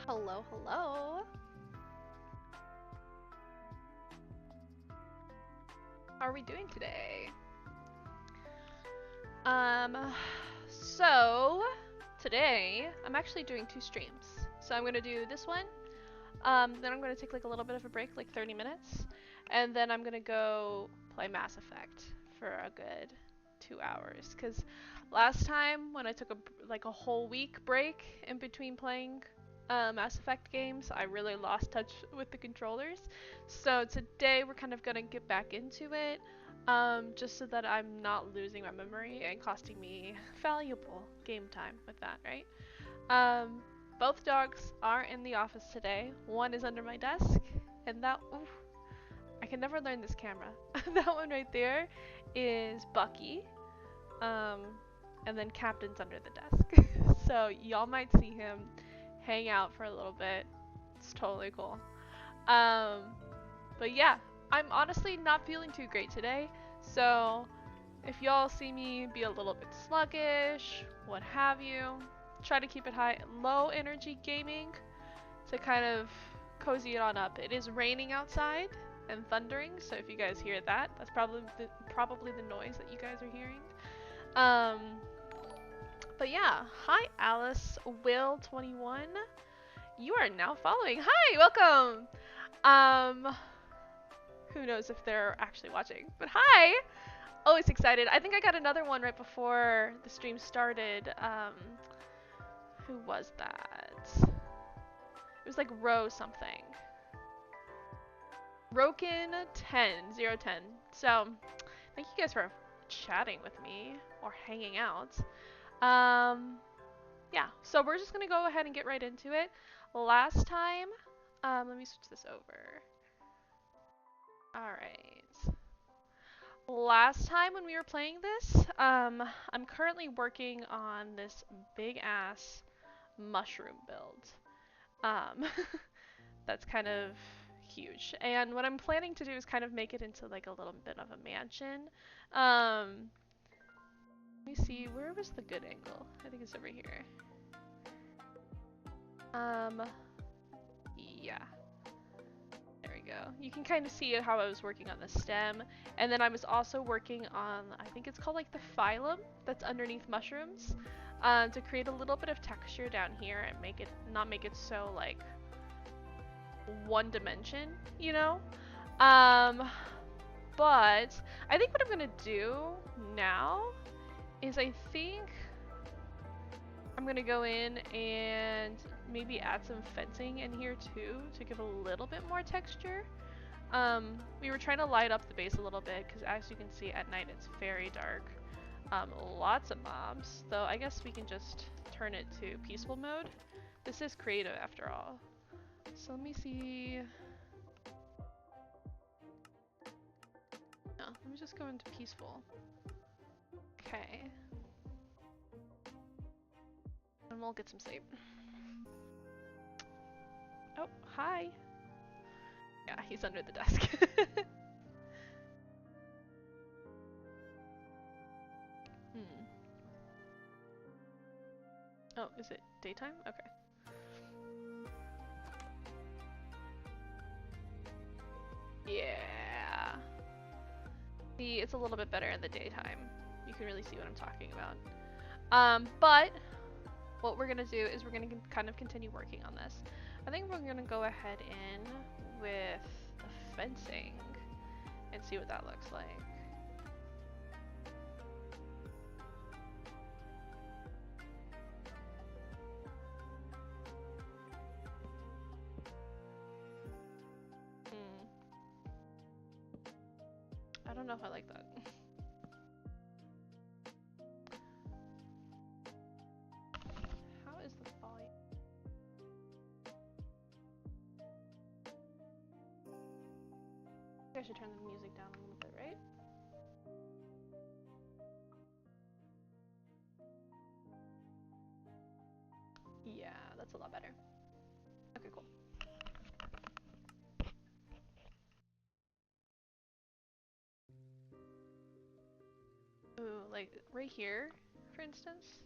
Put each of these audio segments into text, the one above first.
Hello, hello. How are we doing today? Um, so today I'm actually doing two streams. So I'm gonna do this one. Then I'm gonna take like a little bit of a break, like 30 minutes, and then I'm gonna go play Mass Effect for a good 2 hours. Cause last time when I took like a whole week break in between playing Mass Effect games, I really lost touch with the controllers. So today we're kind of gonna get back into it, just so that I'm not losing my memory and costing me valuable game time with that, right? Um, both dogs are in the office today. One is under my desk, and that, oof, I can never learn this camera. That one right there is Bucky. Um, and then Captain's under the desk. So y'all might see him hang out for a little bit. It's totally cool. Um, but yeah, I'm honestly not feeling too great today. So if y'all see me be a little bit sluggish, what have you, try to keep it low energy gaming to kind of cozy it on up. It is raining outside and thundering, so if you guys hear that, that's probably the noise that you guys are hearing. Um, but yeah, hi Alice Will 21. You are now following. Hi, welcome. Um, who knows if they're actually watching, but hi. Always excited. I think I got another one right before the stream started. Who was that? It was like Row something. Roken 10, 010. So, thank you guys for chatting with me or hanging out. Um, yeah, so we're just gonna go ahead and get right into it. Last time, let me switch this over. Alright. Last time when we were playing this, I'm currently working on this big ass mushroom build. Um, that's kind of huge. And what I'm planning to do is kind of make it into like a little bit of a mansion. Let me see, where was the good angle? I think it's over here. Um, yeah. There we go. You can kind of see how I was working on the stem. And then I was also working on, I think it's called like the phylum that's underneath mushrooms, to create a little bit of texture down here and not make it so like one dimension, you know? But I think what I'm gonna do now is I think I'm gonna go in and maybe add some fencing in here too to give a little bit more texture. We were trying to light up the base a little bit because as you can see at night it's very dark. Lots of mobs, though I guess we can just turn it to peaceful mode. This is creative after all. So let me see. No, let me just go into peaceful. Okay. And we'll get some sleep. Oh, hi. Yeah, he's under the desk. Hmm. Oh, is it daytime? Okay. Yeah. See, it's a little bit better in the daytime. You can really see what I'm talking about. But what we're gonna do is we're gonna kind of continue working on this. I think we're gonna go ahead in with the fencing and see what that looks like. I don't know if I like that. How is the volume? I think I should turn the music down a little bit, right? Yeah, that's a lot better. Okay, cool. Ooh, like right here, for instance,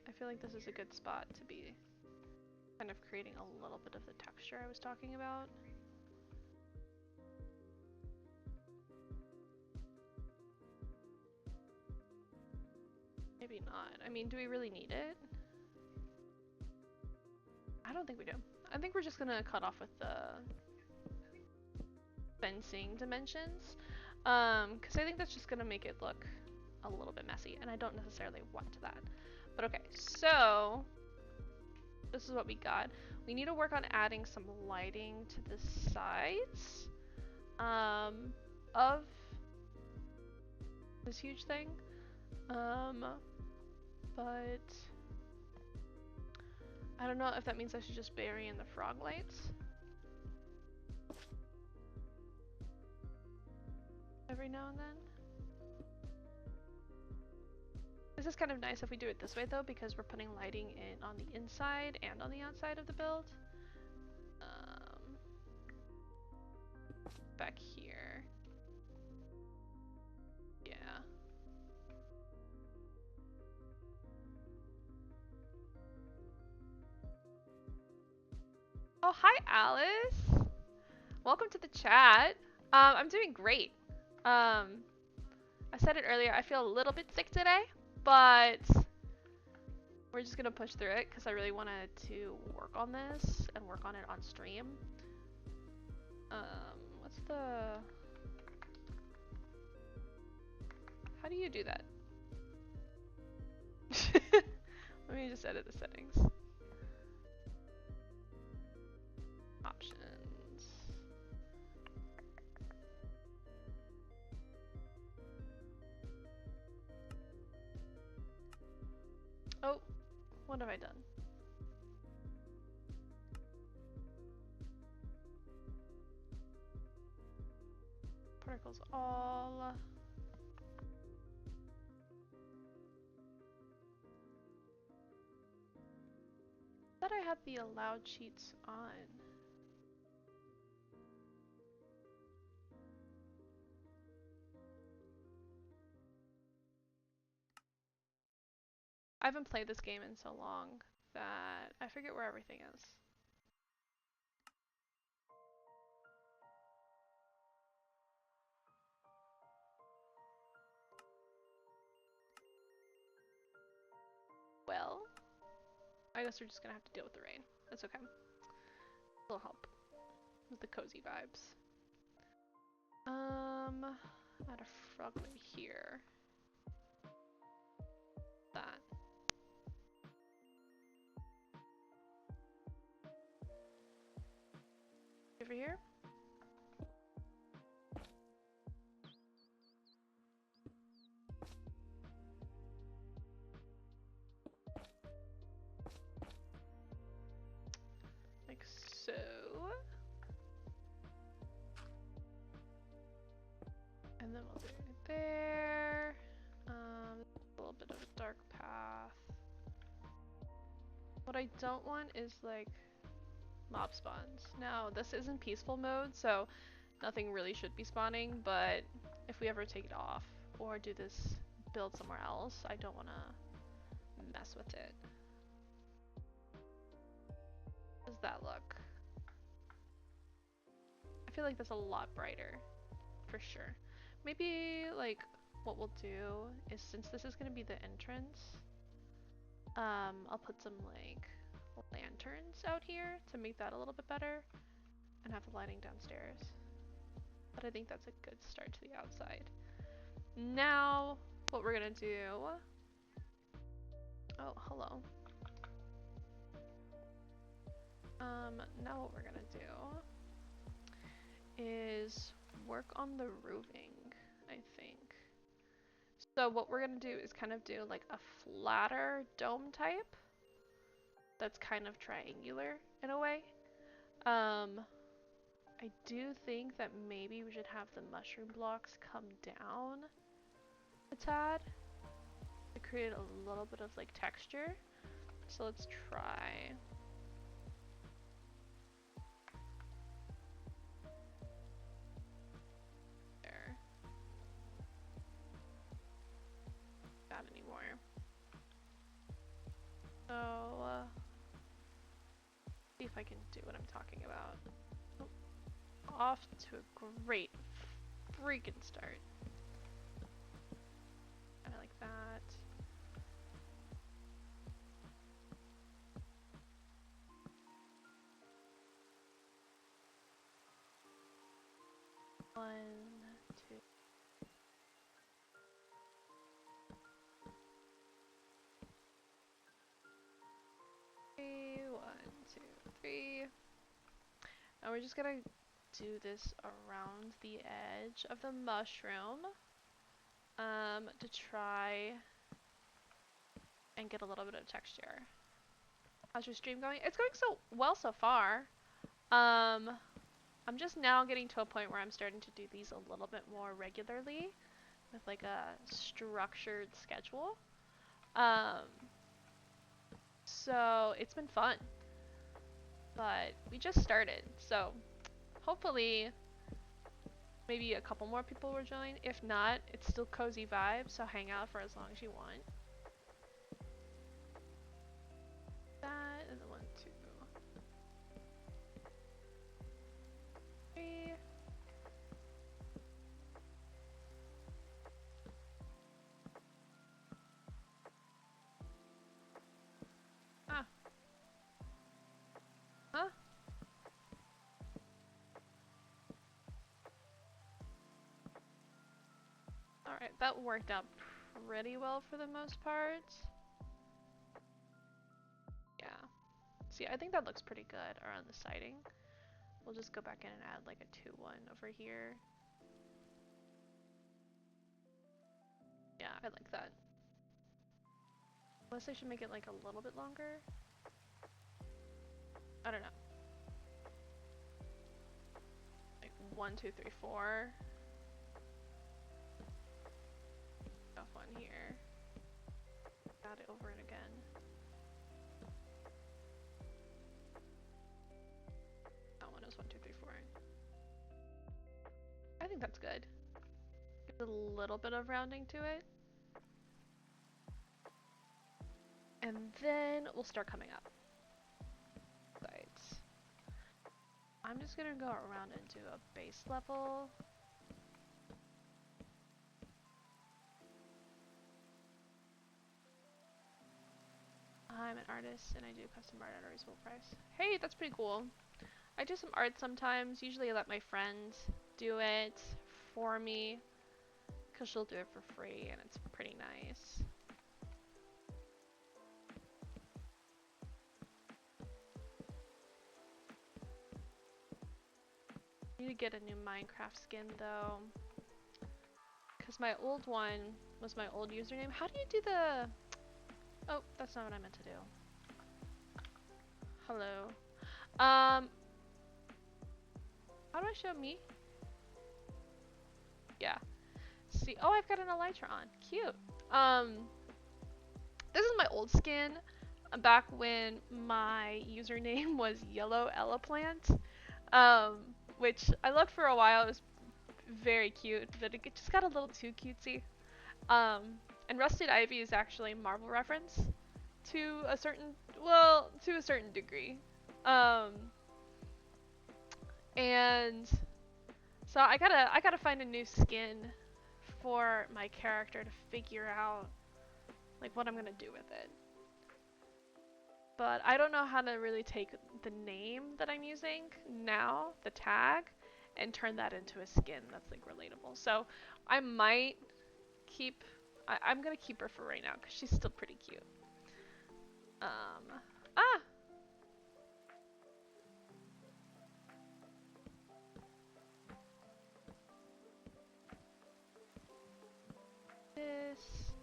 I feel like this is a good spot to be kind of creating a little bit of the texture I was talking about. Maybe not. I mean, do we really need it? I don't think we do. I think we're just gonna cut off with the fencing dimensions, because I think that's just gonna make it look a little bit messy, and I don't necessarily want that. But okay, so this is what we got. We need to work on adding some lighting to the sides of this huge thing, but I don't know if that means I should just bury in the frog lights every now and then. This is kind of nice if we do it this way though, because we're putting lighting in on the inside and on the outside of the build. Back here. Yeah. Oh, hi Alice! Welcome to the chat. I'm doing great. I said it earlier, I feel a little bit sick today, but we're just gonna push through it because I really wanted to work on this and work on it on stream. What's the... How do you do that? Let me just edit the settings. Options. Oh, what have I done? Particles all. I thought I had the allowed cheats on. I haven't played this game in so long that I forget where everything is. Well, I guess we're just gonna have to deal with the rain. That's okay. It'll help with the cozy vibes. Add a frog right here. That. Over here. Like so. And then we'll do it there. A little bit of a dark path. What I don't want is like mob spawns. Now, this isn't peaceful mode, so nothing really should be spawning, but if we ever take it off or do this build somewhere else, I don't want to mess with it. How does that look? I feel like that's a lot brighter, for sure. Maybe, like, what we'll do is, since this is going to be the entrance, I'll put some, like, lanterns out here to make that a little bit better, and have the lighting downstairs. But I think that's a good start to the outside. Now, what we're gonna do... Oh, hello. Now what we're gonna do is work on the roofing, I think. So what we're gonna do is kind of do like a flatter dome type that's kind of triangular in a way. I do think that maybe we should have the mushroom blocks come down a tad to create a little bit of like texture. So let's try. There. Not anymore. So See if I can do what I'm talking about. Oh, off to a great freaking start. I like that. One, two. Three, one, two, three. And we're just gonna do this around the edge of the mushroom to try and get a little bit of texture. How's your stream going? It's going so well so far. I'm just now getting to a point where I'm starting to do these a little bit more regularly with like a structured schedule. So it's been fun, but we just started, so hopefully maybe a couple more people will join. If not, it's still cozy vibes, so hang out for as long as you want. That and then 1, 2, 3. Ah. Huh? Alright, that worked out pretty well for the most part. Yeah. See, I think that looks pretty good around the siding. We'll just go back in and add like a 2-1 over here. Yeah, I like that. Unless I should make it like a little bit longer. I don't know. Like 1, 2, 3, 4. Off one here. Add it over it again. That one is 1, 2, 3, 4. I think that's good. Gives a little bit of rounding to it. And then we'll start coming up. Sides. I'm just gonna go around into a base level. I'm an artist and I do custom art at a reasonable price. Hey, that's pretty cool. I do some art sometimes. Usually I let my friend do it for me because she'll do it for free and it's pretty nice. I need to get a new Minecraft skin though, because my old one was my old username. How do you do the... Oh, that's not what I meant to do. Hello. How do I show me? Yeah. See, oh, I've got an elytra on. Cute. This is my old skin back when my username was Yellow Ella Plant. Which I loved for a while. It was very cute, but it just got a little too cutesy. And Rusted Ivy is actually a Marvel reference to a certain, well, to a certain degree. And so I gotta find a new skin for my character to figure out like what I'm gonna do with it. But I don't know how to really take the name that I'm using now, the tag, and turn that into a skin that's like relatable. So I might keep, I'm gonna keep her for right now because she's still pretty cute. This.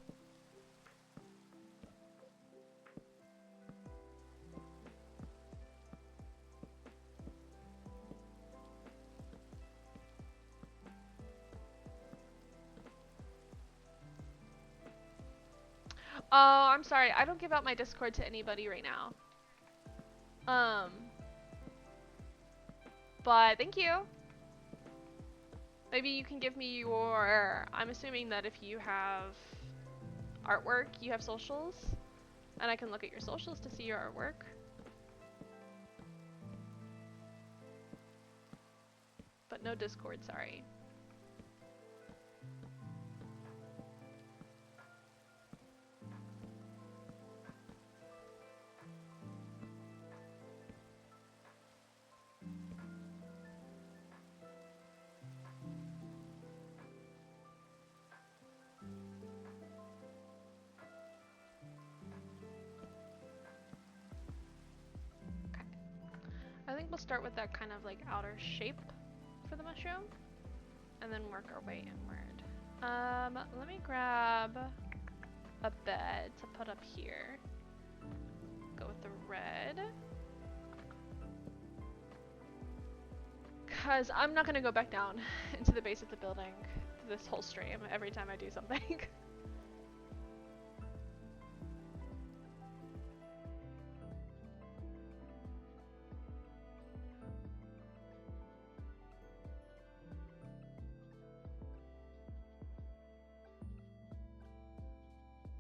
Oh, I'm sorry. I don't give out my Discord to anybody right now. But thank you. Maybe you can give me your... I'm assuming that if you have artwork, you have socials. And I can look at your socials to see your artwork. No Discord, sorry. I think we'll start with that kind of like outer shape for the mushroom and then work our way inward. Let me grab a bed to put up here. Go with the red. Cause I'm not gonna go back down into the base of the building this whole stream every time I do something.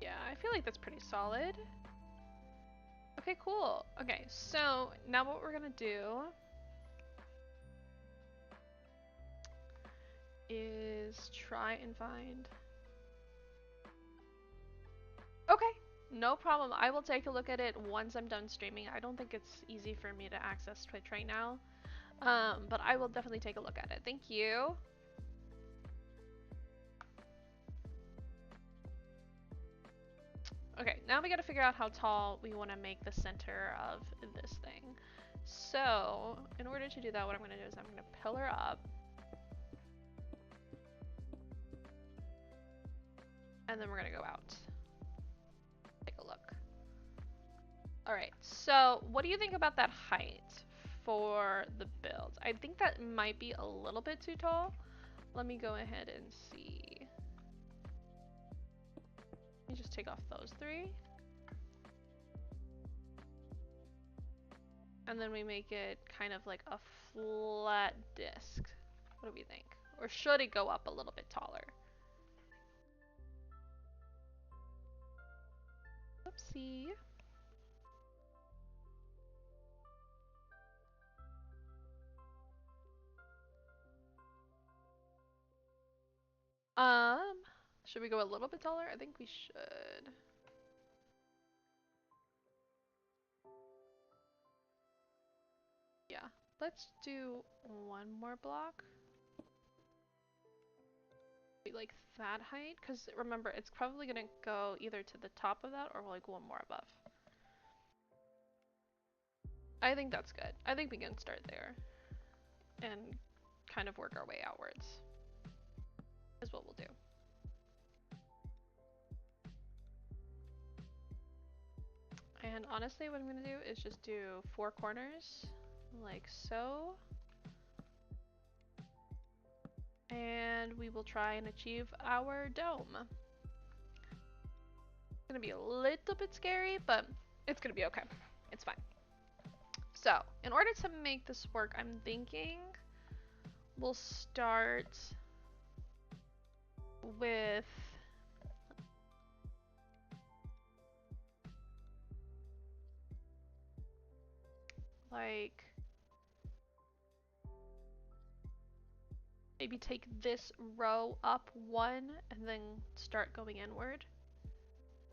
Yeah, I feel like that's pretty solid. Okay, cool. Okay, so now what we're gonna do is try and find... Okay, no problem. I will take a look at it once I'm done streaming. I don't think it's easy for me to access Twitch right now, but I will definitely take a look at it. Thank you. Okay, now we gotta figure out how tall we want to make the center of this thing. So, in order to do that, what I'm gonna do is I'm gonna pillar up. And then we're gonna go out. Take a look. Alright, so what do you think about that height for the build? I think that might be a little bit too tall. Let me go ahead and see. Let me just take off those three. And then we make it kind of like a flat disc. What do we think? Or should it go up a little bit taller? Oopsie. Should we go a little bit taller? I think we should. Yeah, let's do one more block. Like that height, because remember, it's probably gonna go either to the top of that or like one more above. I think that's good. I think we can start there and kind of work our way outwards is what we'll do. And honestly, what I'm gonna do is just do 4 corners like so. And we will try and achieve our dome. It's gonna be a little bit scary, but it's gonna be okay. It's fine. So, in order to make this work, I'm thinking we'll start with like maybe take this row up 1 and then start going inward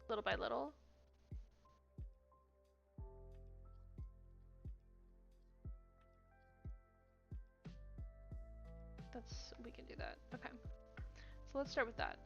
little by little. We can do that. Okay. So let's start with that.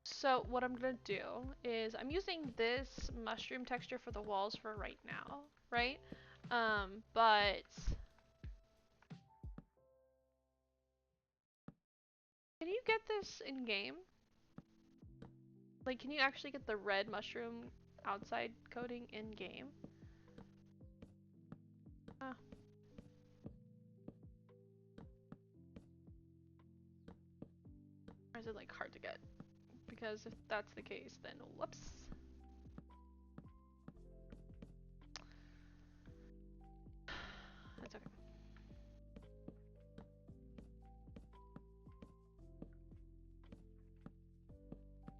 So what I'm gonna do is I'm using this mushroom texture for the walls for right now, right? But can you get this in game? Like, can you actually get the red mushroom outside coating in game? Or is it like hard to get? Because if that's the case, then whoops. That's okay.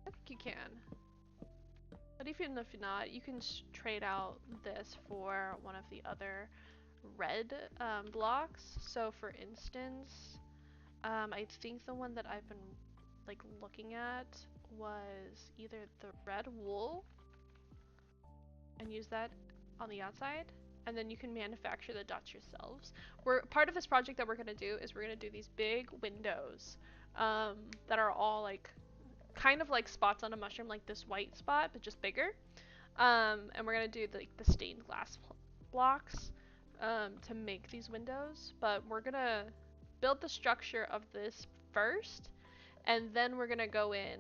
I think you can. But even if not, you can trade out this for one of the other red blocks. So for instance, I think the one that I've been like looking at was either the red wool and use that on the outside, and then you can manufacture the dots yourselves. Part of this project that we're gonna do is we're gonna do these big windows that are all like kind of like spots on a mushroom, like this white spot, but just bigger. And we're gonna do the stained glass blocks to make these windows, but we're gonna build the structure of this first, and then we're gonna go in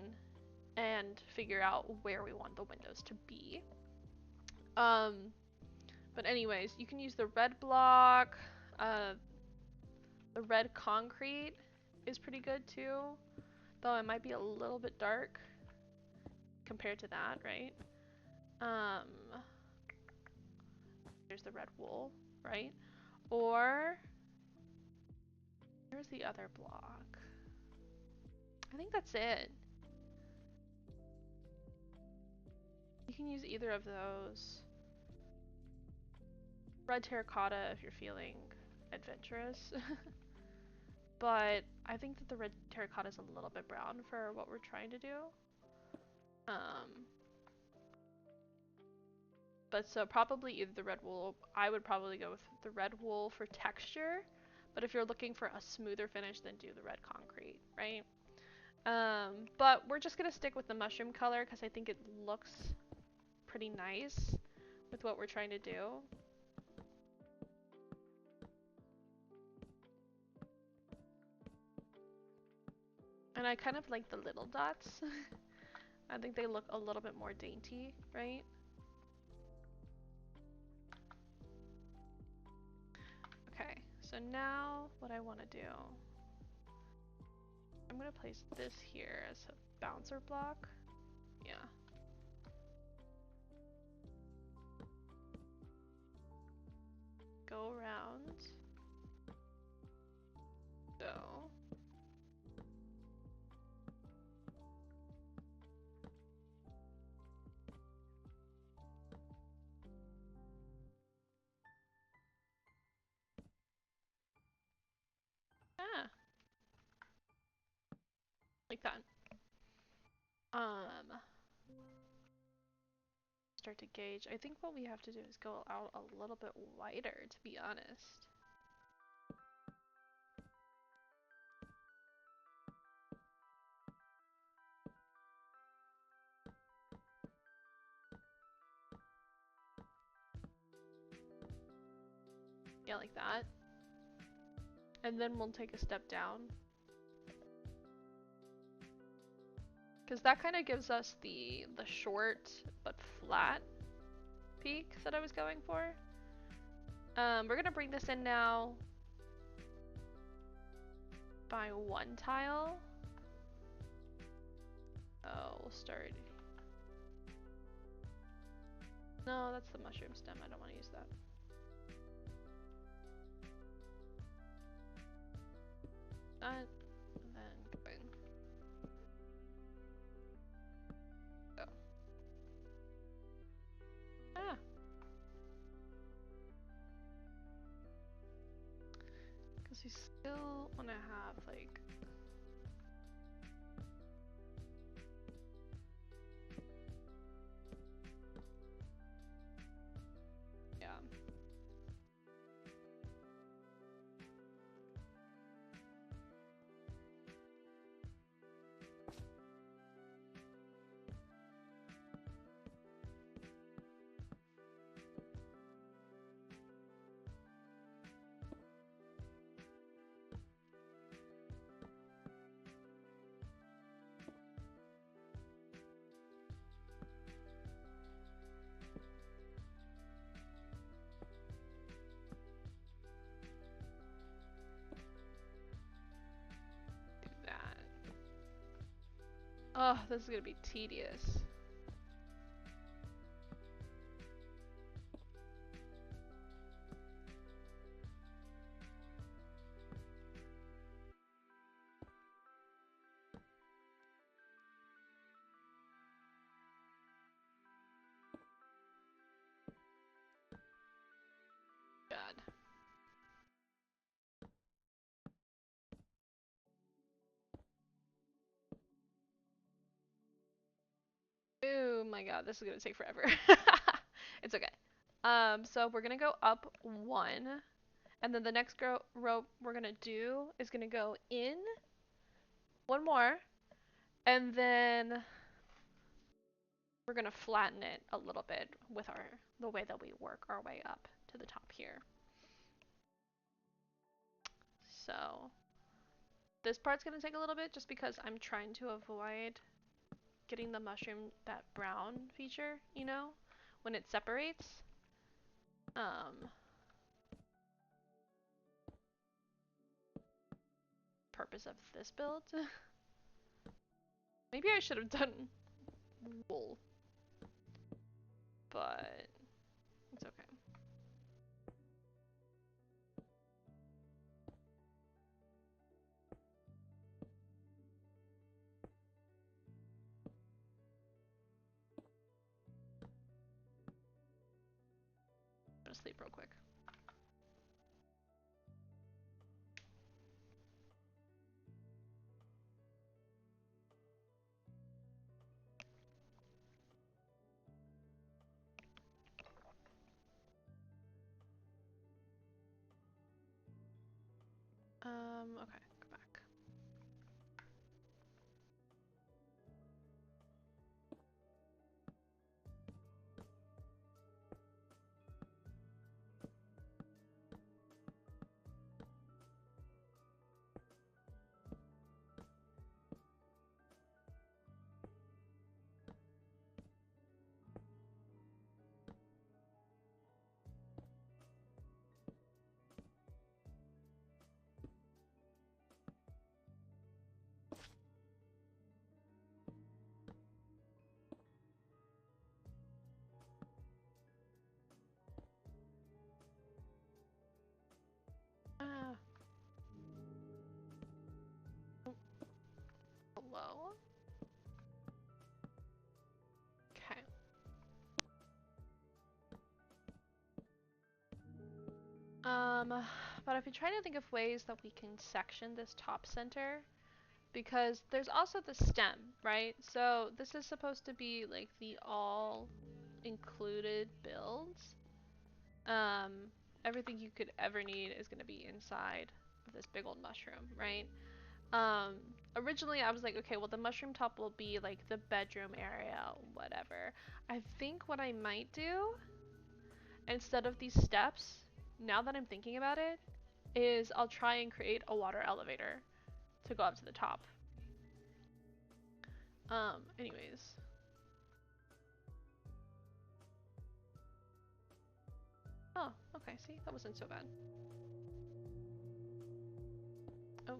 and figure out where we want the windows to be. But anyways, you can use the red block. The red concrete is pretty good too, though it might be a little bit dark compared to that, right? There's the red wool, right? Or where's the other block? I think that's it. You can use either of those. Red terracotta if you're feeling adventurous. But I think that the red terracotta is a little bit brown for what we're trying to do. But so probably either the red wool, I would probably go with the red wool for texture, but if you're looking for a smoother finish, then do the red concrete, right? But we're just gonna stick with the mushroom color because I think it looks pretty nice with what we're trying to do. And I kind of like the little dots. I think they look a little bit more dainty, right? Okay, so now what I want to do, I'm going to place this here as a bouncer block. Yeah. Go around. So. Ah. Like that. Start to gauge. I think what we have to do is go out a little bit wider, to be honest. Yeah, like that. And then we'll take a step down. Because that kind of gives us the short but flat peak that I was going for. We're gonna bring this in now by one tile. Oh, we'll start. No, that's the mushroom stem. I don't want to use that. And then go in. Go. Ah. Because we still want to have like. Yeah. Oh, this is gonna be tedious. God. Oh my god, this is gonna take forever. It's okay. So we're gonna go up one, and then the next row we're gonna do is gonna go in one more, and then we're gonna flatten it a little bit with the way that we work our way up to the top here. So this part's gonna take a little bit just because I'm trying to avoid getting the mushroom, that brown feature, you know, when it separates. Purpose of this build. Maybe I should have done wool, but it's okay. I'm gonna sleep real quick. Okay, go back. Ah. Oh. Hello? Okay. But I've been trying to think of ways that we can section this top center, because there's also the stem, right? So this is supposed to be like the all included builds. Everything you could ever need is gonna be inside of this big old mushroom, right? Originally I was like, okay, well the mushroom top will be like the bedroom area, whatever. I think what I might do, instead of these steps, now that I'm thinking about it, is I'll try and create a water elevator to go up to the top. Anyways. Oh, okay, see, that wasn't so bad. Oh.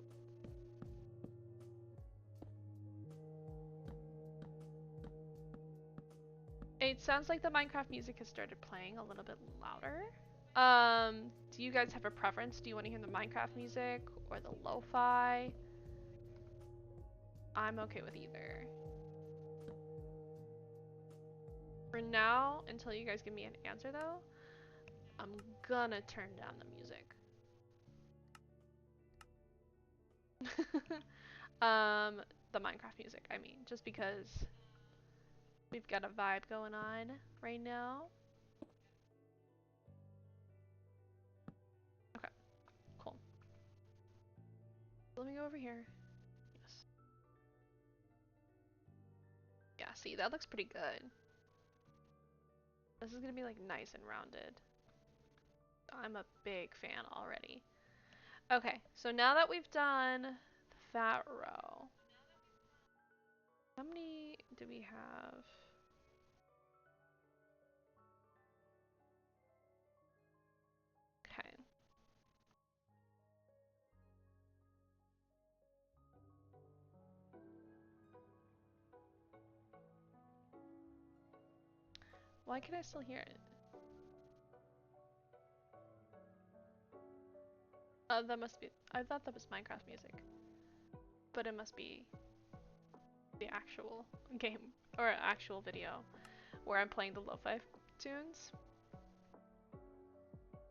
It sounds like the Minecraft music has started playing a little bit louder. Do you guys have a preference? Do you want to hear the Minecraft music or the lo-fi? I'm okay with either. For now, until you guys give me an answer though, I'm gonna turn down the music. The Minecraft music, I mean, just because we've got a vibe going on right now. Okay, cool. Let me go over here. Yes. Yeah, see, that looks pretty good. This is gonna be like nice and rounded. I'm a big fan already. Okay, so now that we've done that row, how many do we have? Okay. Why can I still hear it? That must be. I thought that was Minecraft music, but it must be the actual game or actual video where I'm playing the lo-fi tunes.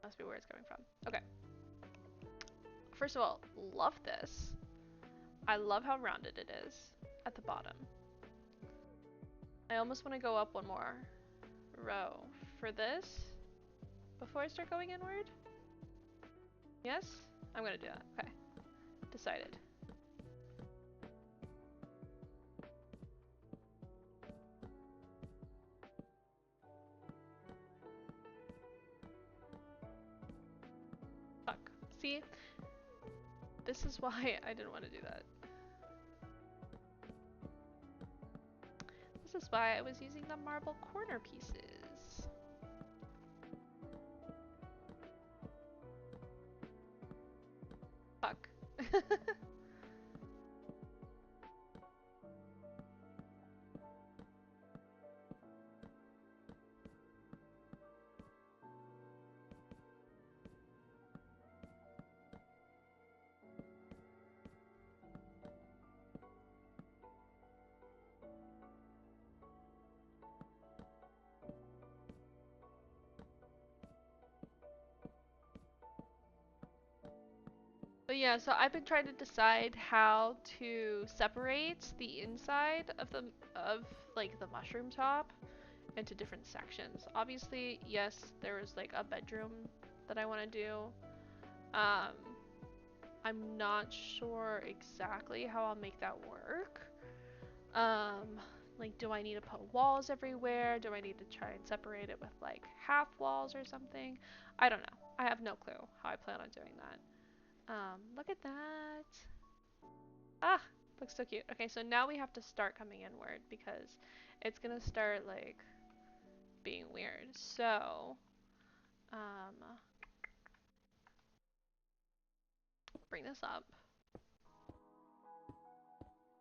Must be where it's coming from. Okay. First of all, love this. I love how rounded it is at the bottom. I almost want to go up one more row for this before I start going inward. Yes? I'm gonna do that. Okay. Decided. Fuck. See? This is why I didn't want to do that. This is why I was using the marble corner pieces. Fuck. But yeah, so I've been trying to decide how to separate the inside of like the mushroom top into different sections. Obviously, yes, there was like a bedroom that I want to do. I'm not sure exactly how I'll make that work. Like, do I need to put walls everywhere? Do I need to try and separate it with like half walls or something? I don't know. I have no clue how I plan on doing that. Look at that. Ah, looks so cute. Okay, so now we have to start coming inward because it's gonna start like being weird. So, bring this up. I'm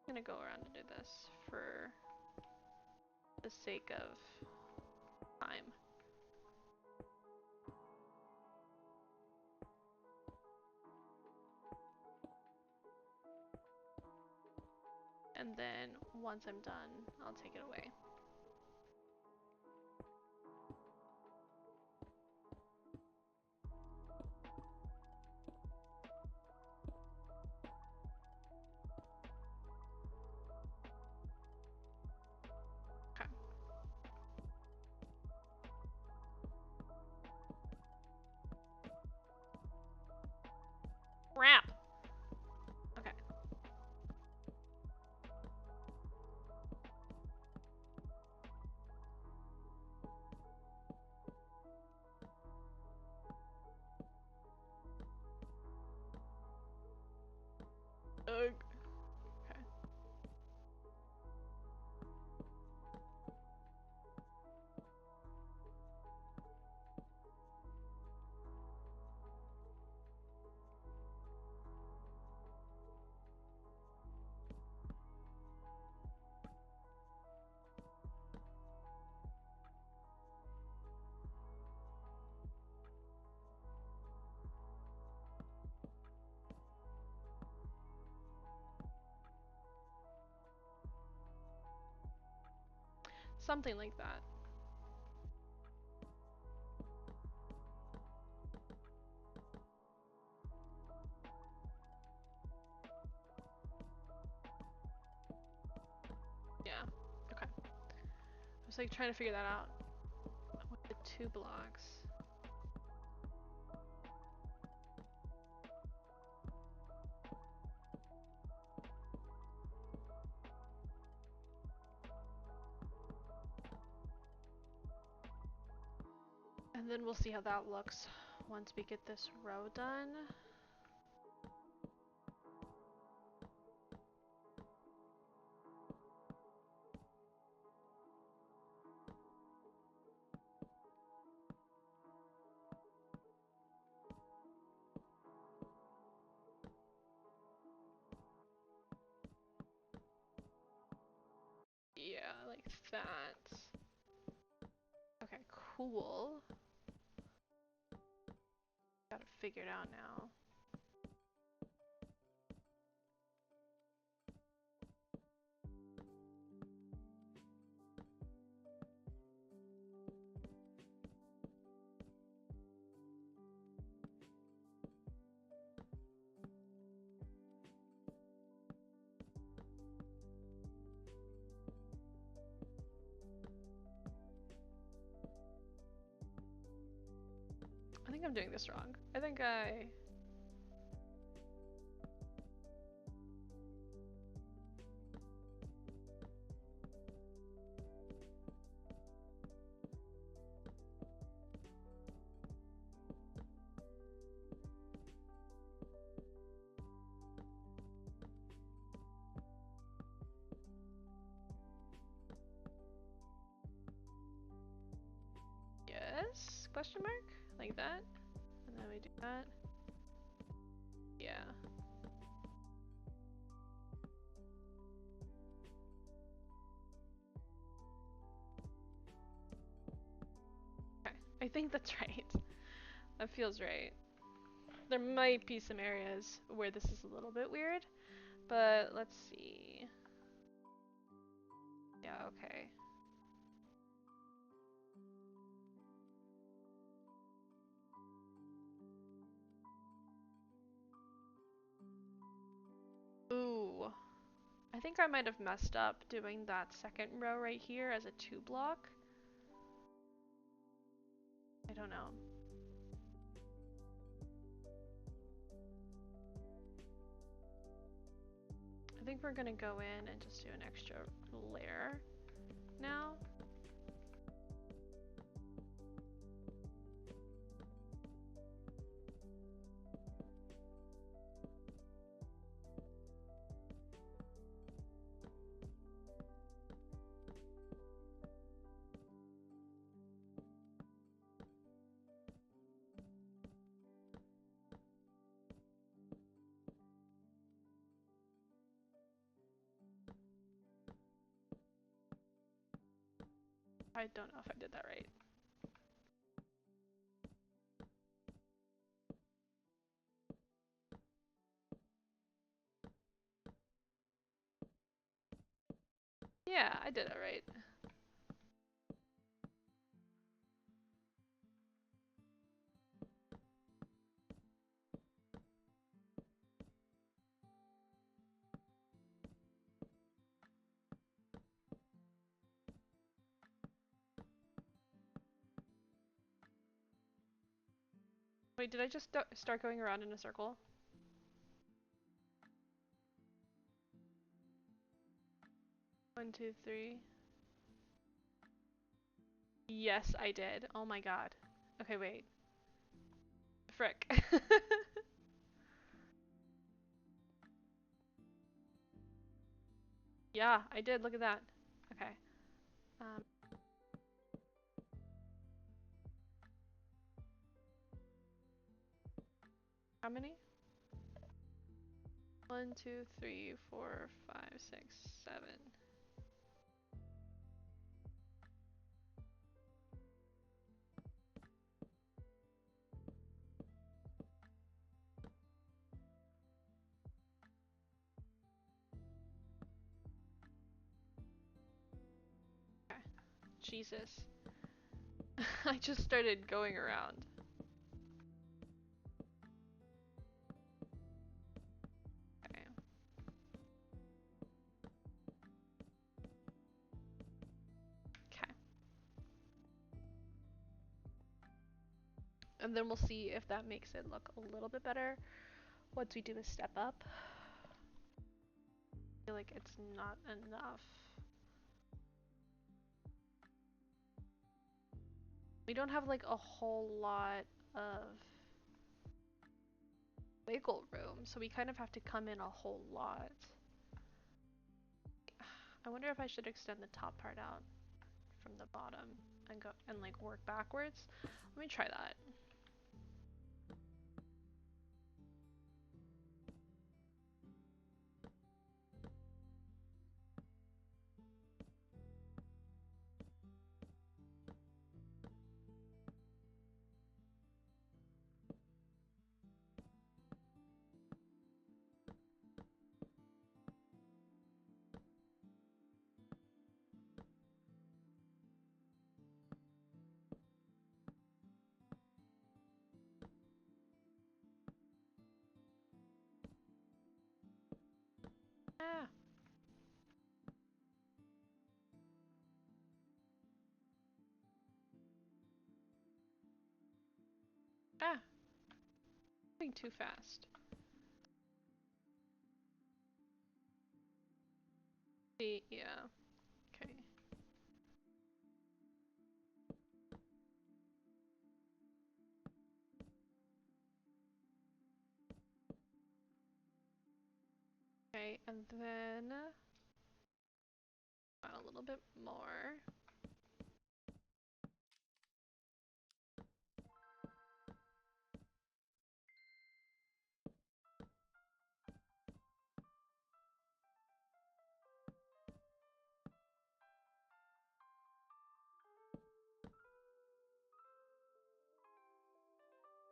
gonna go around and do this for the sake of time. And then once I'm done, I'll take it away. Okay. Crap! Okay. Ugh. Okay. Something like that. Yeah. Okay. I was like trying to figure that out with the 2 blocks. And then we'll see how that looks once we get this row done. Yeah, like that. pool. Gotta figure it out now. I think I'm doing this wrong. I think I... Yes? Question mark? Like that? And then we do that. Yeah. Okay, I think that's right. That feels right. There might be some areas where this is a little bit weird, but let's see. Yeah, okay. Ooh. I think I might have messed up doing that second row right here as a 2-block. I don't know. I think we're gonna go in and just do an extra layer now. I don't know if I did that right. Yeah, I did it right. Wait, did I just start going around in a circle? One, two, three. Yes, I did. Oh my god. Okay, wait. Frick. Yeah, I did. Look at that. Okay. Um, how many? 1, 2, 3, 4, 5, 6, 7. Okay. Jesus. I just started going around. Okay. Okay. And then we'll see if that makes it look a little bit better once we do a step up. I feel like it's not enough. We don't have like a whole lot of wiggle room, so we kind of have to come in a whole lot. I wonder if I should extend the top part out from the bottom and go and like work backwards. Let me try that. Ah. Ah. Moving too fast. See, yeah. Okay. Okay, and then a little bit more.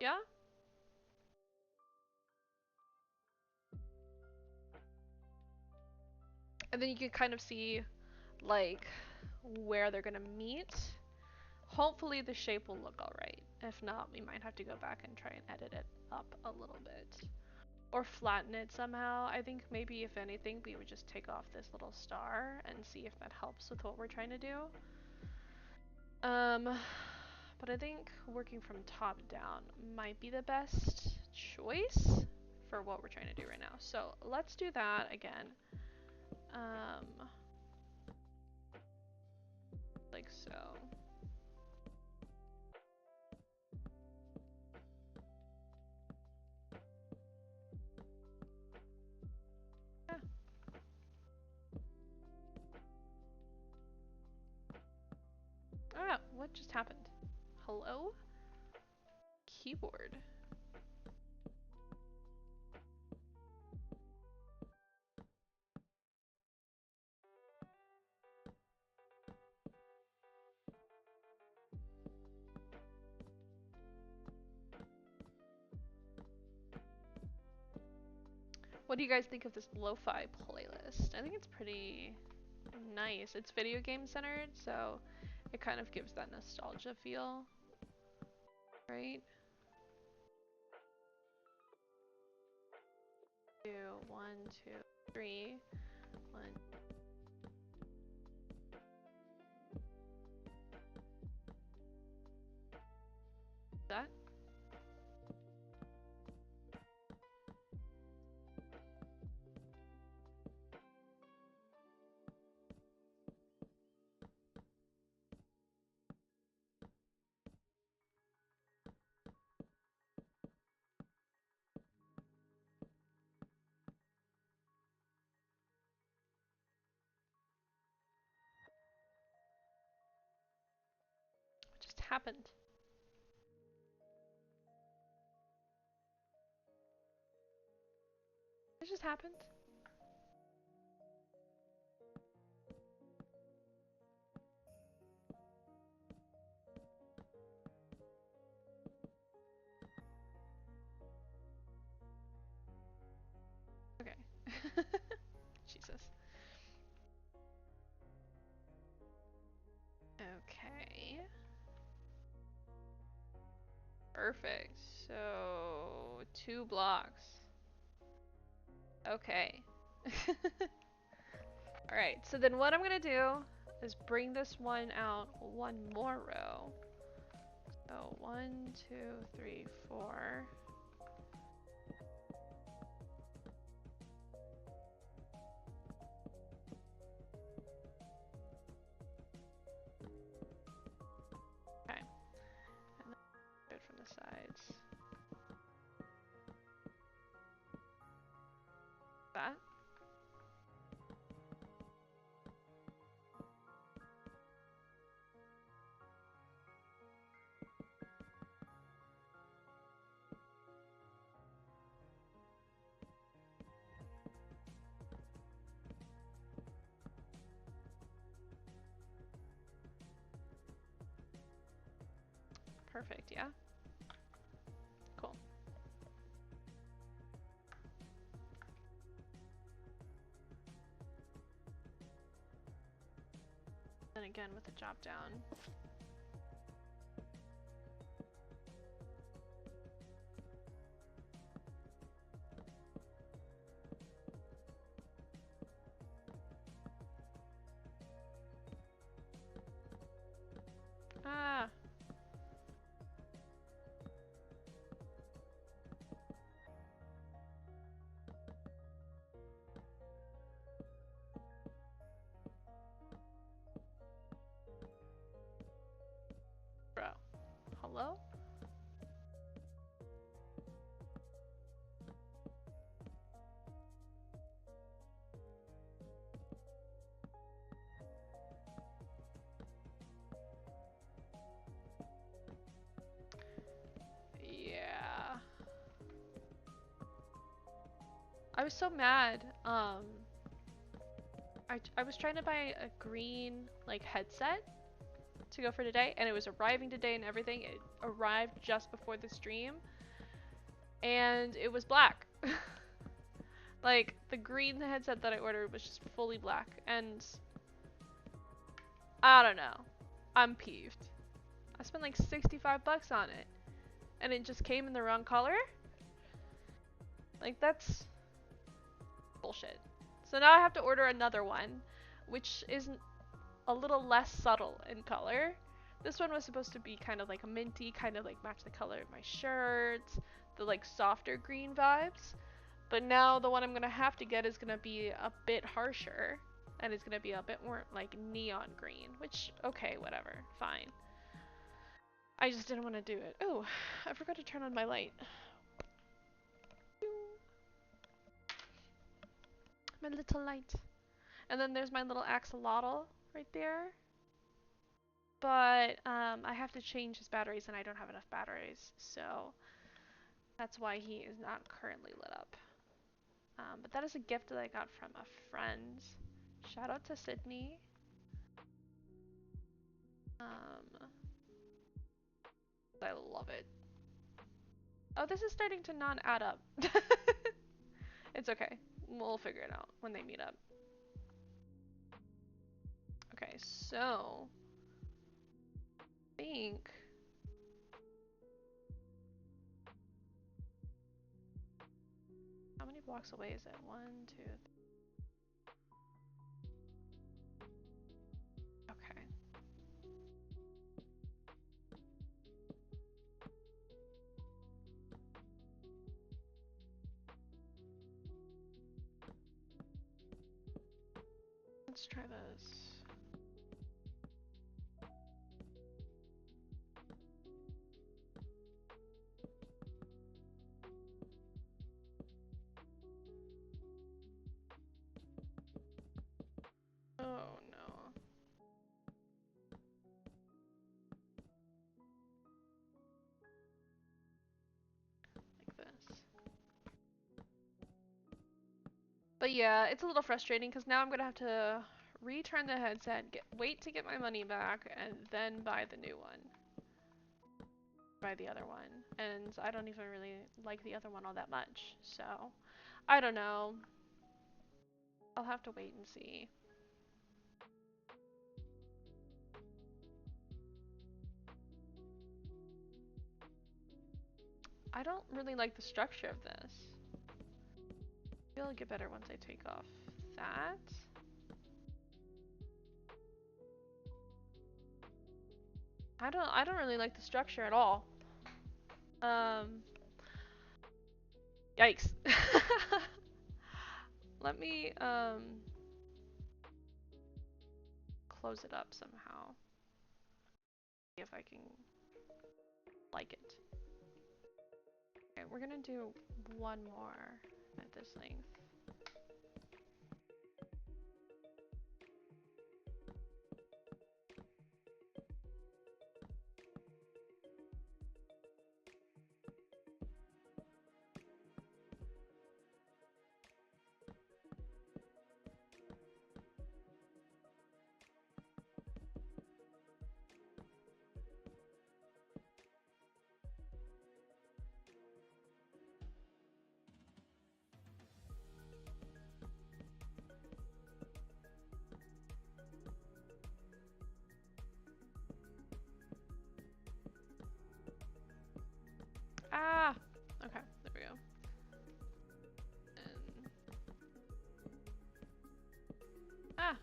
Yeah? And then you can kind of see like where they're gonna meet. Hopefully the shape will look alright. If not, we might have to go back and try and edit it up a little bit. Or flatten it somehow. I think maybe if anything we would just take off this little star and see if that helps with what we're trying to do. But I think working from top down might be the best choice for what we're trying to do right now. So let's do that again. Like so. Yeah. Ah, what just happened? Hello? Keyboard. What do you guys think of this lo-fi playlist? I think it's pretty nice. It's video game centered, so it kind of gives that nostalgia feel, right? 2, 1, 2, 3, 1. That? What just happened? What just happened? Okay. Jesus. Okay. Perfect. So, 2 blocks. Okay. Alright, so then what I'm gonna do is bring this one out 1 more row. So 1, 2, 3, 4. Okay. And then do it from the sides. That. Perfect, yeah? Cool. Then again with the drop down. yellow. Yeah. I was so mad. I was trying to buy a green like headset to go for today, and it was arriving today and everything. It arrived just before the stream, and it was black. Like, the green headset that I ordered was just fully black, and I don't know. I'm peeved. I spent like 65 bucks on it, and it just came in the wrong color? Like, that's bullshit. So now I have to order another one, which is a little less subtle in color. This one was supposed to be kind of like a minty, kind of like match the color of my shirt, the like softer green vibes. But now the one I'm gonna have to get is gonna be a bit harsher, and it's gonna be a bit more like neon green, which, okay, whatever, fine. I just didn't want to do it. Oh, I forgot to turn on my light. My little light. And then there's my little axolotl right there. But I have to change his batteries, and I don't have enough batteries, so that's why he is not currently lit up. But that is a gift that I got from a friend. Shout out to Sydney. I love it. Oh, this is starting to not add up. It's okay. We'll figure it out when they meet up. Okay, so I think how many blocks away is it? 1, 2, 3. Okay. Let's try this. Oh no. Like this. But yeah, it's a little frustrating because now I'm gonna have to return the headset, wait to get my money back, and then buy the new one. Buy the other one. And I don't even really like the other one all that much, so I don't know. I'll have to wait and see. I don't really like the structure of this. It'll get better once I take off that. I don't really like the structure at all. Yikes. Let me close it up somehow. See if I can like it. Okay, we're gonna do one more at this length. Ah! Okay, there we go. And... ah!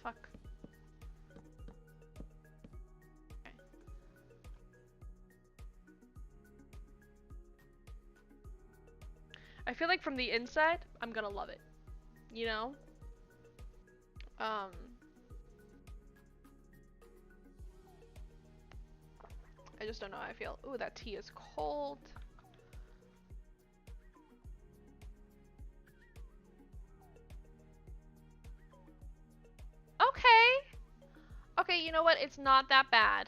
Fuck. Okay. I feel like from the inside, I'm gonna love it. You know? I just don't know how I feel. Ooh, that tea is cold. Okay. Okay, you know what? It's not that bad.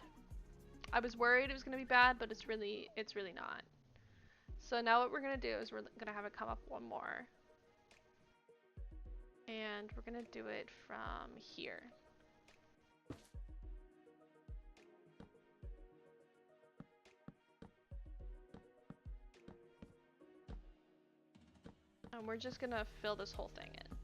I was worried it was gonna be bad, but it's really not. So now what we're gonna do is we're gonna have it come up one more. And we're gonna do it from here. And we're just gonna fill this whole thing in.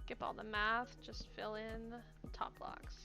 Skip all the math, just fill in top blocks.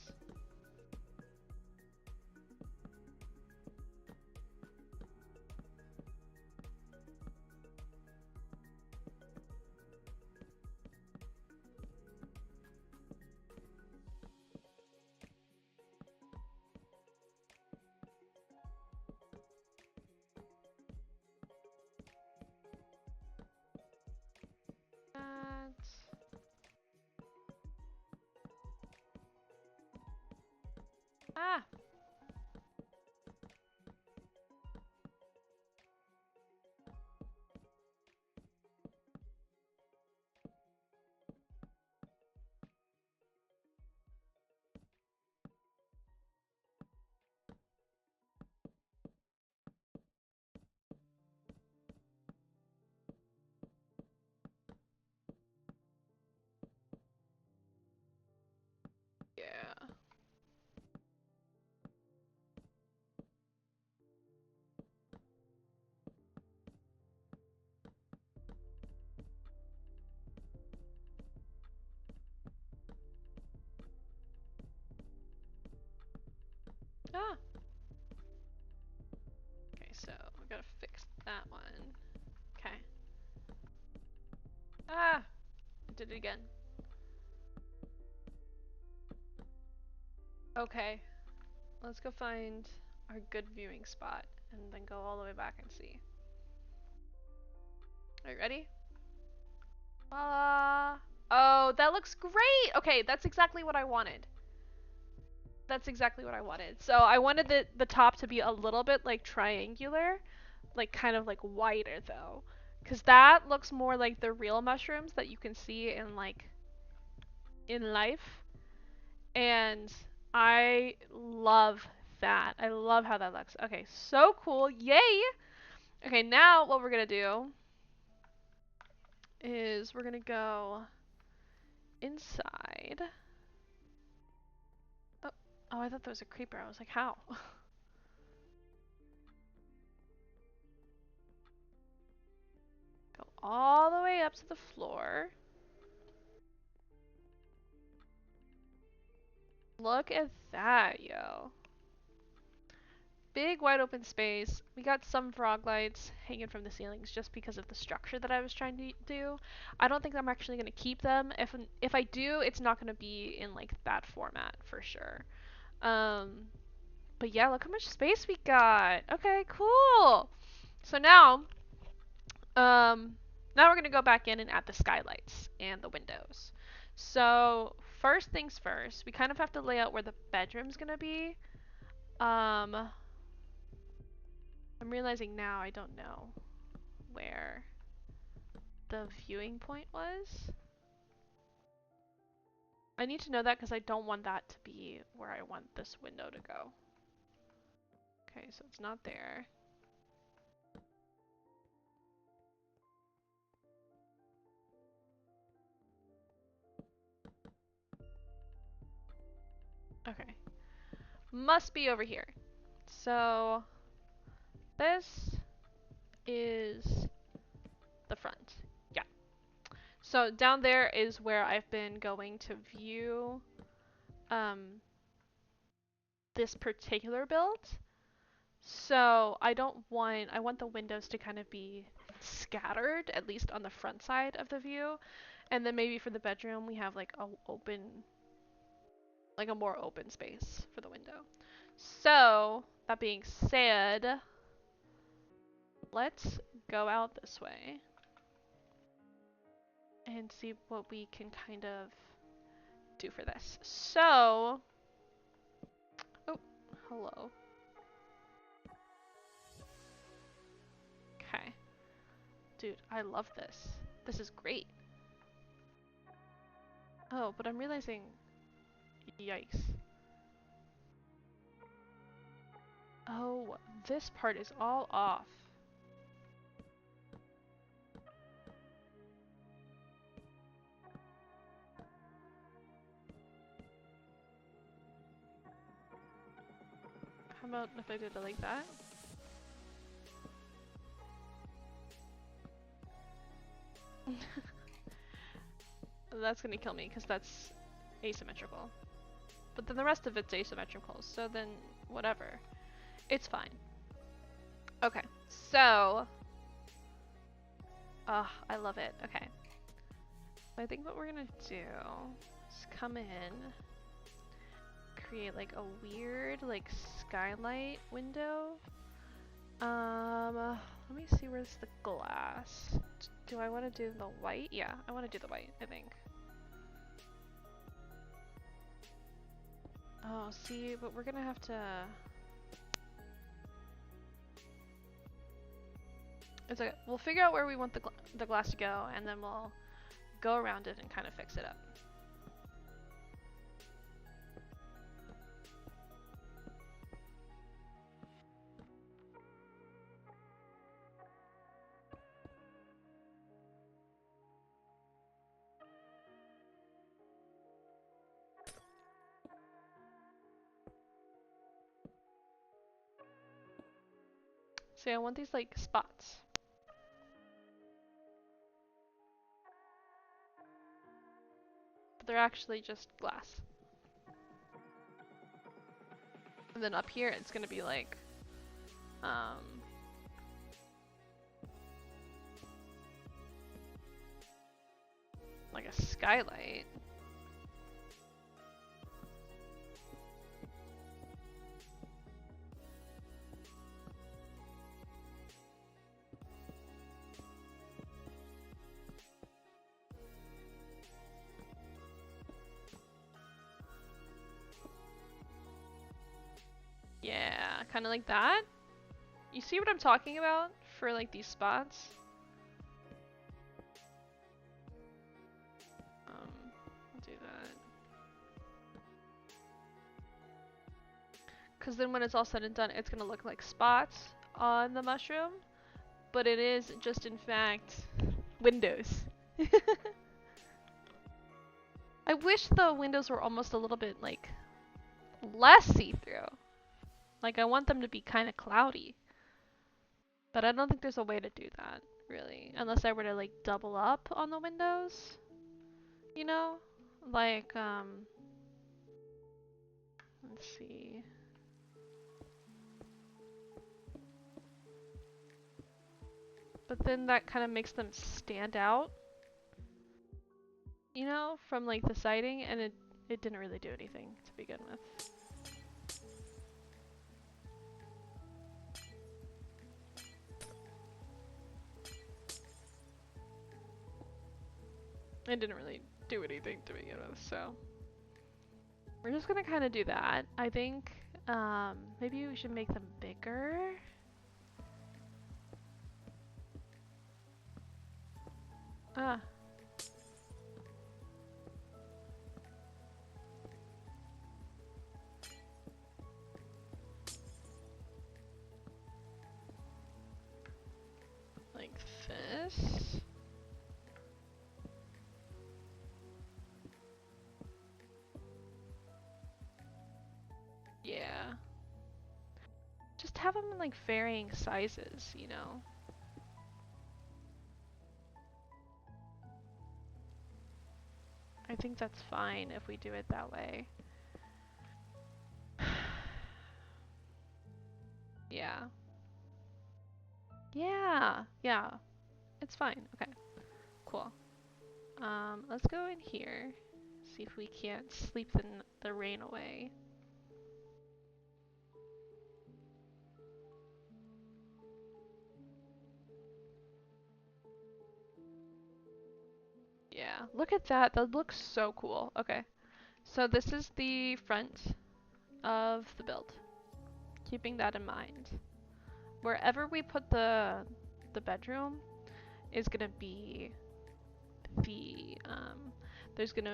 Ah! Yeah. Ah! Okay, so we gotta fix that one. Okay. Ah! I did it again. Okay. Let's go find our good viewing spot and then go all the way back and see. Are you ready? Oh, that looks great! Okay, that's exactly what I wanted. That's exactly what I wanted. So I wanted the top to be a little bit like triangular, like kind of like wider though. Cause that looks more like the real mushrooms that you can see in like in life. And I love that. I love how that looks. Okay, so cool. Yay! Okay, now what we're gonna do is we're gonna go inside. Oh, oh, I thought that was a creeper. I was like, how? Go all the way up to the floor. Look at that, yo. Big wide open space. We got some frog lights hanging from the ceilings just because of the structure that I was trying to do. I don't think I'm actually going to keep them. If I do, it's not going to be in like that format for sure. But yeah, look how much space we got. Okay, cool. So now now we're going to go back in and add the skylights and the windows. So first things first, we kind of have to lay out where the bedroom's going to be. I'm realizing now I don't know where the viewing point was. I need to know that because I don't want that to be where I want this window to go. Okay, so it's not there. Okay. Must be over here. So this is the front. Yeah. So down there is where I've been going to view this particular build. So I want the windows to kind of be scattered, at least on the front side of the view. And then maybe for the bedroom we have like a open like a more open space for the window. So, that being said, let's go out this way and see what we can kind of do for this. So, oh, hello. Okay. Dude, I love this. This is great. Oh, but I'm realizing, yikes. Oh, this part is all off. How about if I did it like that? That's gonna kill me because that's asymmetrical. But then the rest of it's asymmetrical, so then whatever. It's fine. Okay, so... I love it. Okay. I think what we're gonna do is come in, create like a weird like skylight window. Let me see where's the glass. Do I want to do the white? Yeah, I want to do the white, I think. Oh, see, but we're gonna have to... It's okay. We'll figure out where we want the glass to go, and then we'll go around it and kind of fix it up. So yeah, I want these like spots. But they're actually just glass. And then up here it's gonna be like like a skylight. Yeah, kind of like that. You see what I'm talking about for like these spots? I'll do that. Because then when it's all said and done, it's gonna look like spots on the mushroom, but it is just in fact windows. I wish the windows were almost a little bit like less see-through. Like I want them to be kind of cloudy. But I don't think there's a way to do that, really. Unless I were to like double up on the windows. You know? Like, let's see. But then that kind of makes them stand out. You know, from like the siding, and it didn't really do anything to begin with. It didn't really do anything to begin with, so we're just gonna kind of do that. I think maybe we should make them bigger. Ah. Like this. Yeah. Just have them in like varying sizes, you know? I think that's fine if we do it that way. Yeah. Yeah. Yeah. It's fine. Okay. Cool. Let's go in here. See if we can't sleep the rain away. Yeah, look at that. That looks so cool. Okay, so this is the front of the build. Keeping that in mind. Wherever we put the bedroom is gonna be the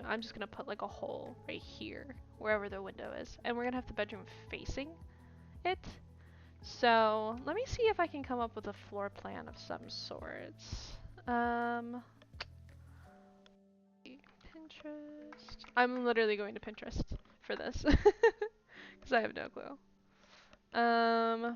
I'm just gonna put like a hole right here wherever the window is, and we're gonna have the bedroom facing it. So let me see if I can come up with a floor plan of some sorts. Pinterest. I'm literally going to Pinterest for this because I have no clue. Hmm.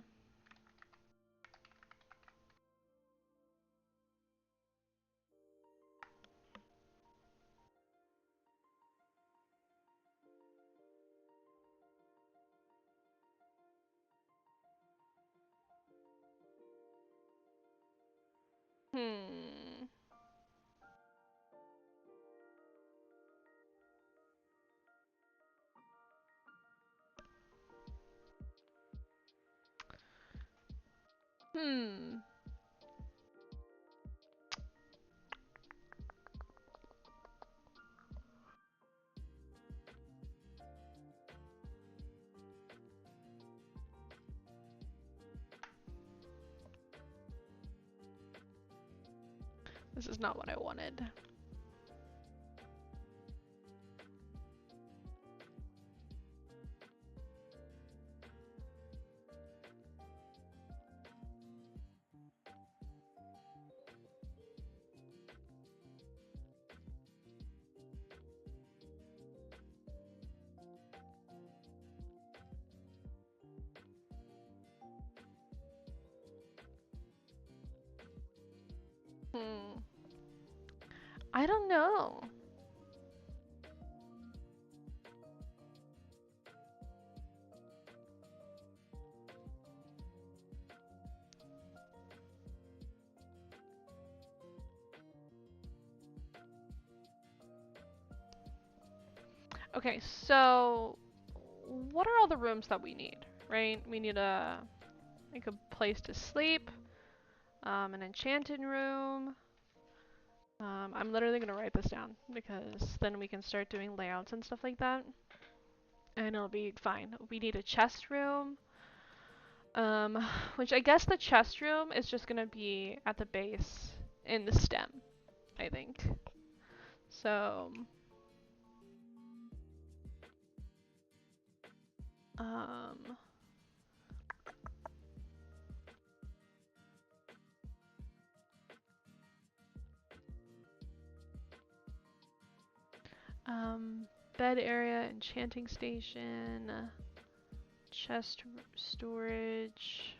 Hmm. This is not what I wanted. Hmm. I don't know. Okay, so what are all the rooms that we need, right? We need like a place to sleep, an enchanted room. I'm literally gonna write this down because then we can start doing layouts and stuff like that, and it'll be fine. We need a chest room, which I guess the chest room is just gonna be at the base in the stem, I think. So, um, bed area, enchanting station, chest storage.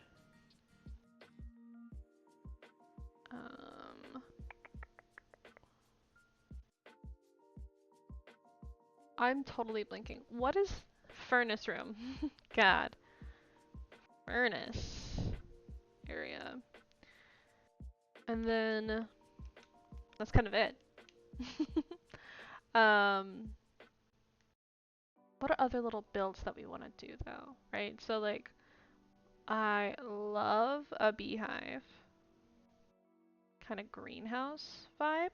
I'm totally blinking. What is furnace room? God. Furnace area. And then that's kind of it. What are other little builds that we want to do though, right? So like, I love a beehive kind of greenhouse vibe,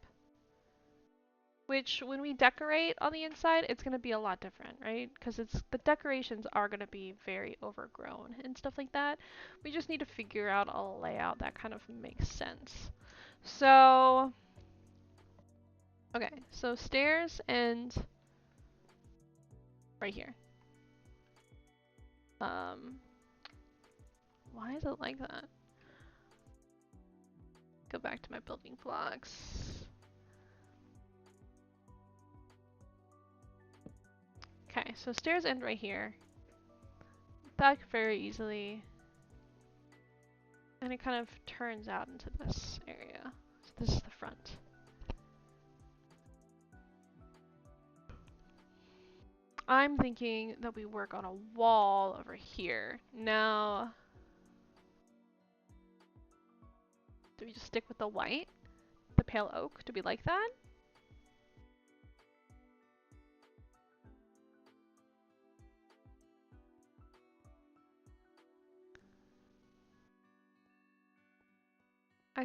which when we decorate on the inside, it's going to be a lot different, right? Because the decorations are going to be very overgrown and stuff like that. We just need to figure out a layout that kind of makes sense. So, okay, so stairs and right here. Why is it like that? Go back to my building blocks. Okay, so stairs end right here. That could very easily. And it kind of turns out into this area. So this is the front. I'm thinking that we work on a wall over here. Now, do we just stick with the white? The pale oak? Do we like that?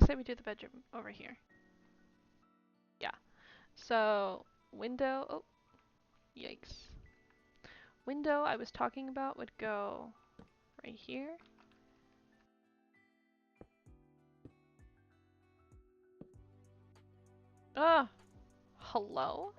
I say we do the bedroom over here. Yeah. So, window, oh, yikes. Window I was talking about would go right here. Ah, hello?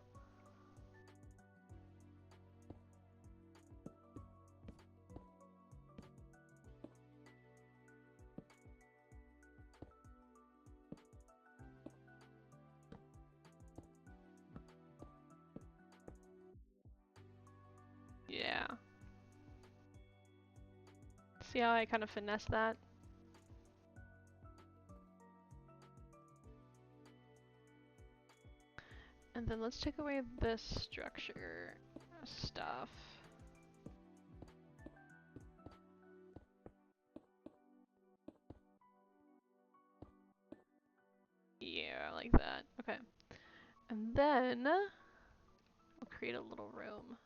Yeah. See how I kind of finesse that? And then let's take away this structure stuff. Yeah, like that. Okay. And then we'll create a little room.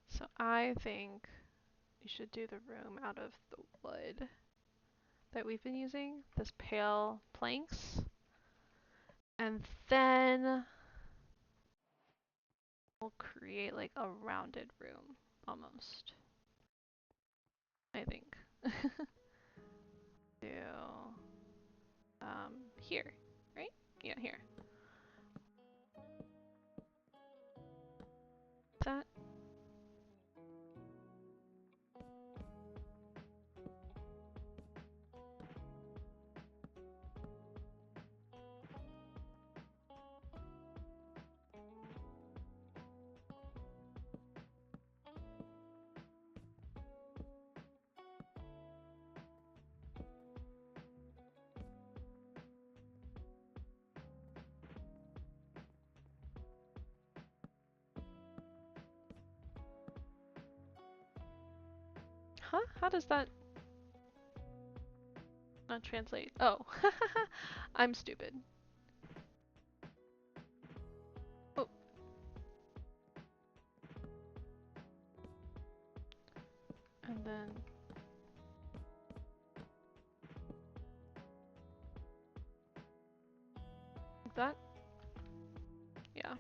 So I think we should do the room out of the wood that we've been using, this pale planks. And then we'll create like a rounded room, almost. I think. Do here, right? Yeah, here. That. Huh? How does that not translate? Oh, I'm stupid. Oh. And then like that? Yeah.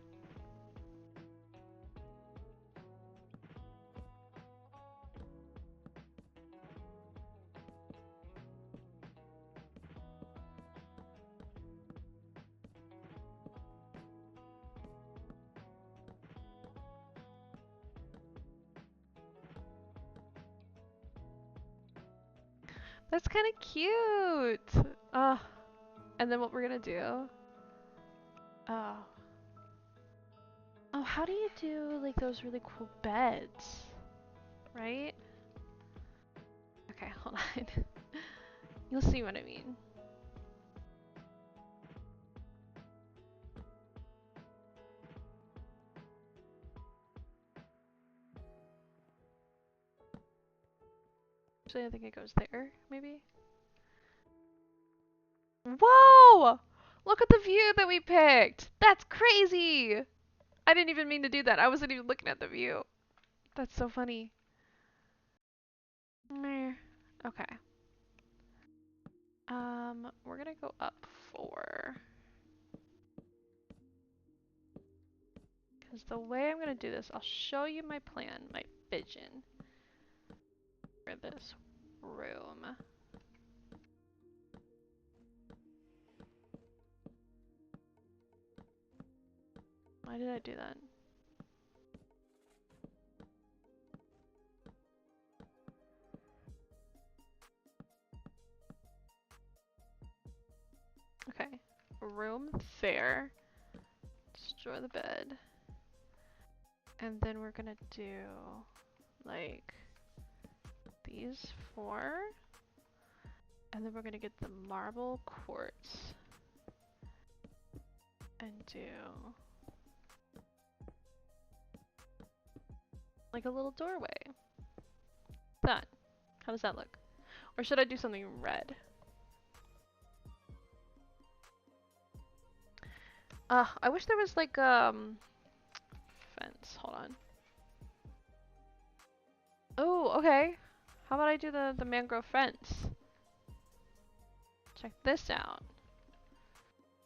That's kind of cute. And then what we're gonna do? Oh. Oh, how do you do like those really cool beds? Right? Okay, hold on. You'll see what I mean. Actually, I think it goes there, maybe? Whoa! Look at the view that we picked! That's crazy! I didn't even mean to do that. I wasn't even looking at the view. That's so funny. Meh. Okay. We're gonna go up 4. Because the way I'm gonna do this, I'll show you my plan, my vision for this room. Why did I do that? Okay. Room there. Destroy the bed. And then we're gonna do like these 4. And then we're gonna get the marble quartz and do like a little doorway. That. How does that look? Or should I do something red? I wish there was like fence. Hold on. Oh, okay. How about I do the mangrove fence? Check this out.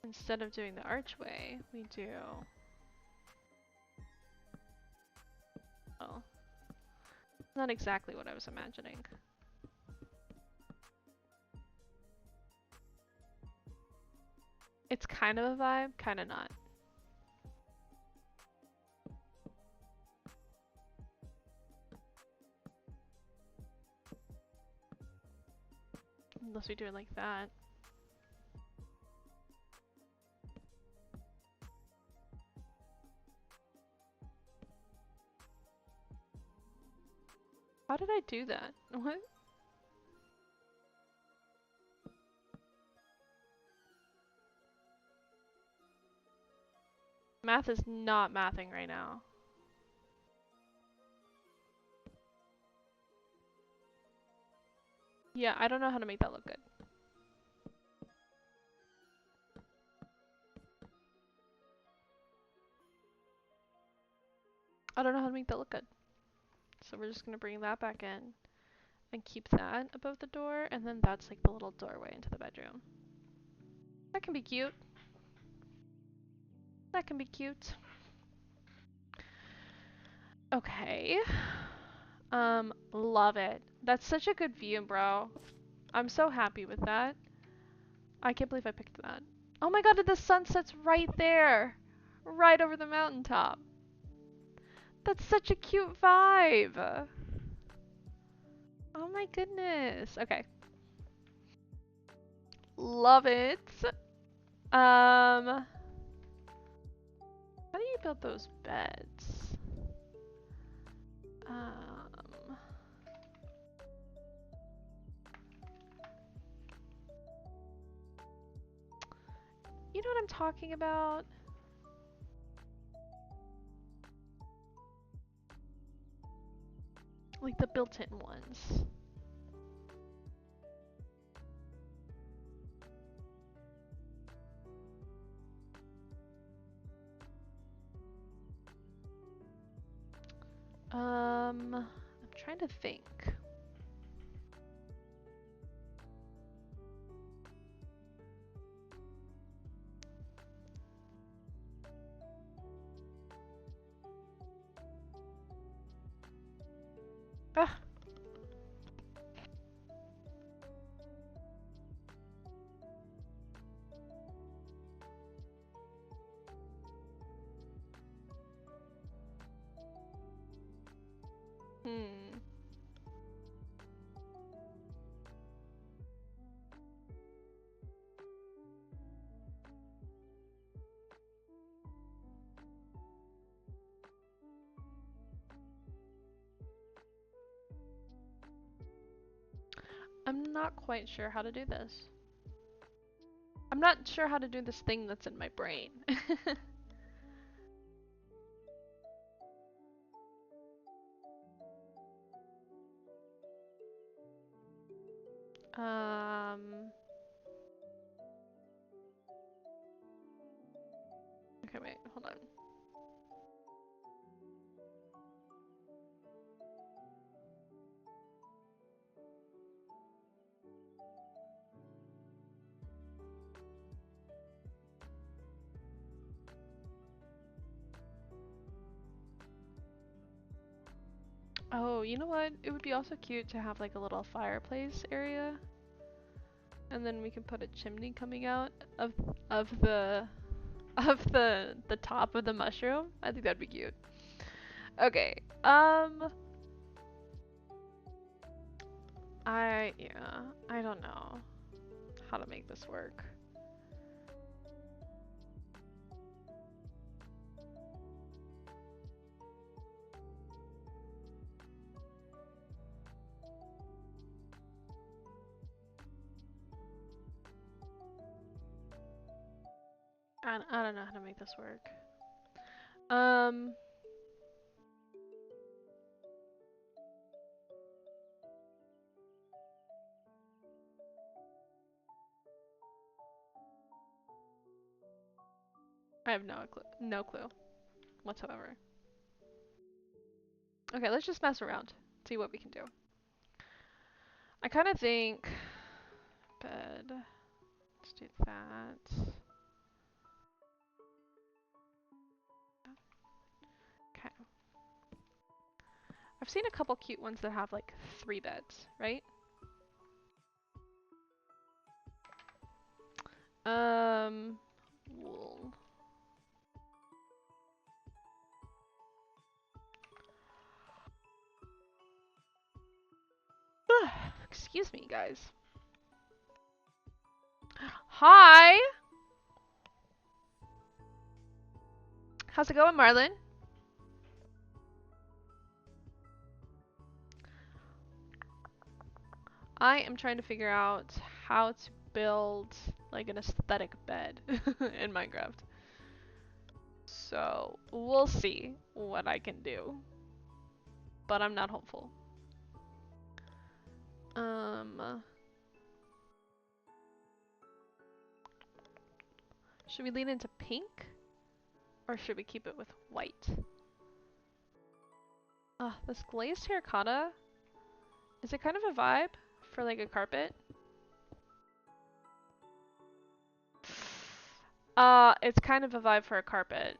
Instead of doing the archway, we do. Oh, not exactly what I was imagining. It's kind of a vibe, kind of not. Unless we do it like that. How did I do that? What? Math is not mathing right now. Yeah, I don't know how to make that look good. I don't know how to make that look good. So we're just gonna bring that back in and keep that above the door, and then that's like the little doorway into the bedroom. That can be cute. That can be cute. Okay. Love it. That's such a good view, bro. I'm so happy with that. I can't believe I picked that. Oh my god, the sun sets right there! Right over the mountaintop. That's such a cute vibe! Oh my goodness. Okay. Love it. How do you build those beds? You know what I'm talking about? Like the built-in ones. I'm trying to think. Ah. Hmm. I'm not quite sure how to do this. I'm not sure how to do this thing that's in my brain. Okay, wait, hold on. Oh, you know what? It would be also cute to have like a little fireplace area. And then we can put a chimney coming out of the the top of the mushroom. I think that'd be cute. Okay. I don't know how to make this work. I don't know how to make this work. I have no clue whatsoever. Okay, let's just mess around. See what we can do. I kind of think bed. Let's do that. Okay. I've seen a couple cute ones that have like 3 beds, right? Wool. Excuse me, guys. Hi! How's it going, Marlon? I am trying to figure out how to build like an aesthetic bed in Minecraft. So, we'll see what I can do. But I'm not hopeful. Should we lean into pink? Or should we keep it with white? This glazed terracotta, is it kind of a vibe for like a carpet? It's kind of a vibe for a carpet.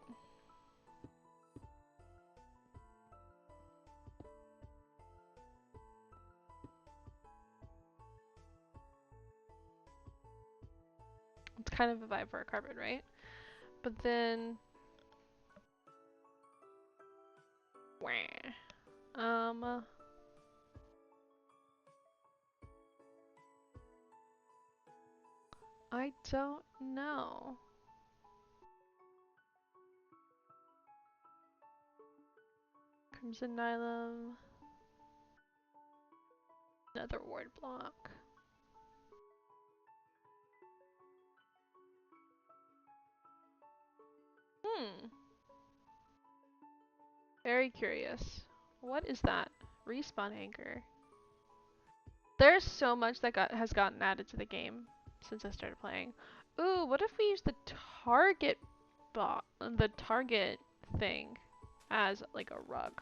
It's kind of a vibe for a carpet, right? But then... I don't know. Crimson Nylum. Another ward block. Very curious. What is that? Respawn anchor. There's so much that has gotten added to the game since I started playing. Ooh, what if we use the target thing as like a rug?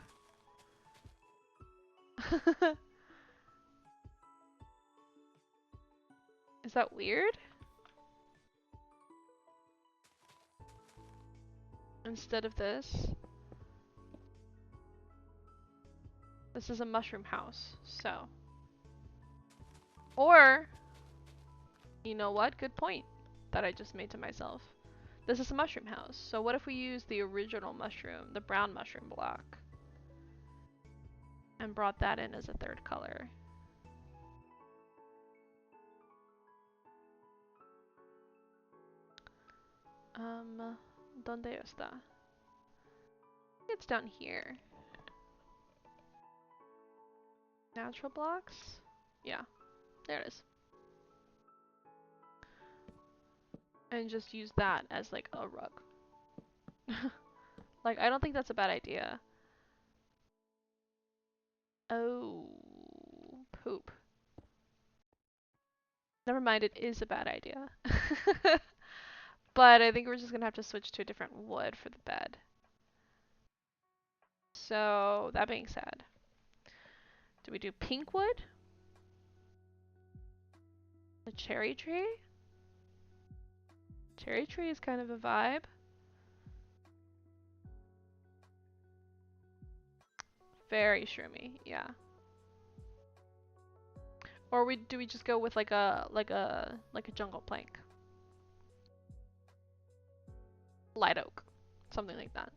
Is that weird? Instead of this. This is a mushroom house, so. Or, you know what? Good point that I just made to myself. This is a mushroom house, so what if we use the original mushroom, the brown mushroom block, and brought that in as a third color? ¿Dónde está? It's down here. Natural blocks? Yeah, there it is. And just use that as like a rug. Like, I don't think that's a bad idea. Oh, poop. Never mind, it is a bad idea. But I think we're just gonna have to switch to a different wood for the bed. So, that being said, do we do pink wood? The cherry tree? Cherry tree is kind of a vibe. Very shroomy, yeah. Or do we just go with like a jungle plank? Light oak. Something like that.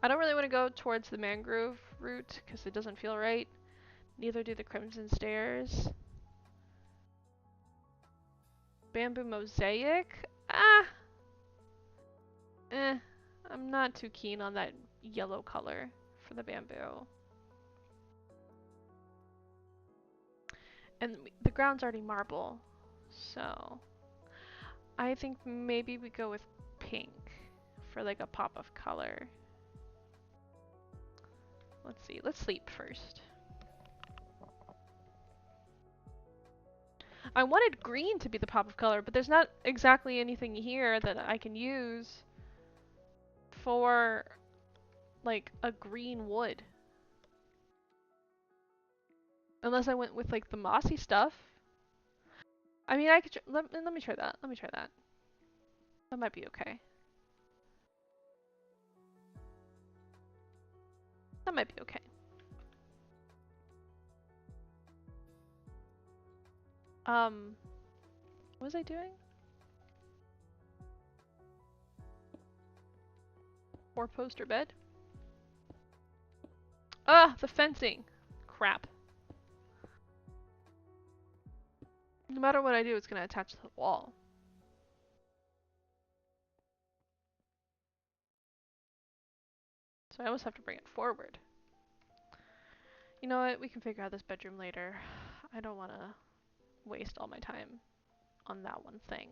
I don't really want to go towards the mangrove route because it doesn't feel right. Neither do the crimson stairs. Bamboo mosaic? I'm not too keen on that yellow color for the bamboo. And the ground's already marble, so I think maybe we go with pink for like a pop of color. Let's see, let's sleep first. I wanted green to be the pop of color, but there's not exactly anything here that I can use for like a green wood. Unless I went with like the mossy stuff. I mean, I could let me try that. Let me try that. That might be okay. That might be okay. What was I doing? 4-poster bed? Ah, the fencing. Crap. No matter what I do, it's gonna attach to the wall. So I almost have to bring it forward. You know what? We can figure out this bedroom later. I don't want to waste all my time on that one thing.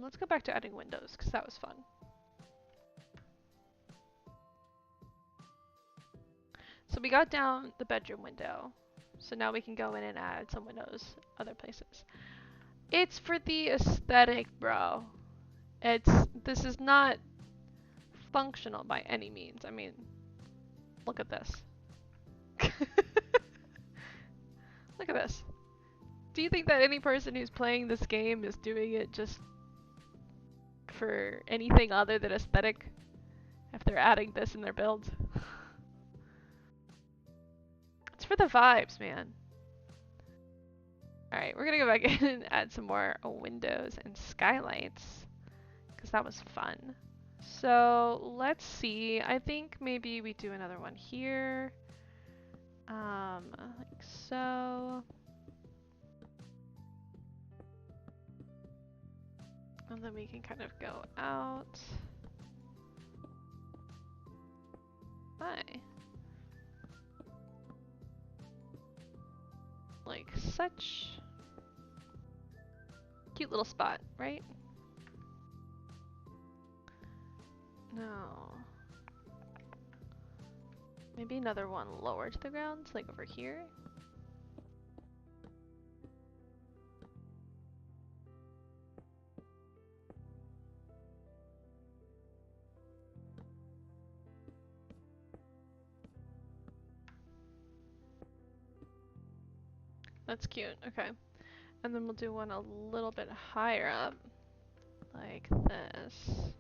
Let's go back to adding windows, because that was fun. So we got down the bedroom window. So now we can go in and add some windows other places. It's for the aesthetic, bro. This is not functional by any means. I mean, look at this. Look at this. Do you think that any person who's playing this game is doing it just for anything other than aesthetic? If they're adding this in their build? It's for the vibes, man. Alright, we're gonna go back in and add some more windows and skylights, because that was fun. So let's see, I think maybe we do another one here. Like so. And then we can kind of go out. Hi. Like such. Cute little spot, right? No. Maybe another one lower to the ground, like over here. That's cute, okay. And then we'll do one a little bit higher up, like this.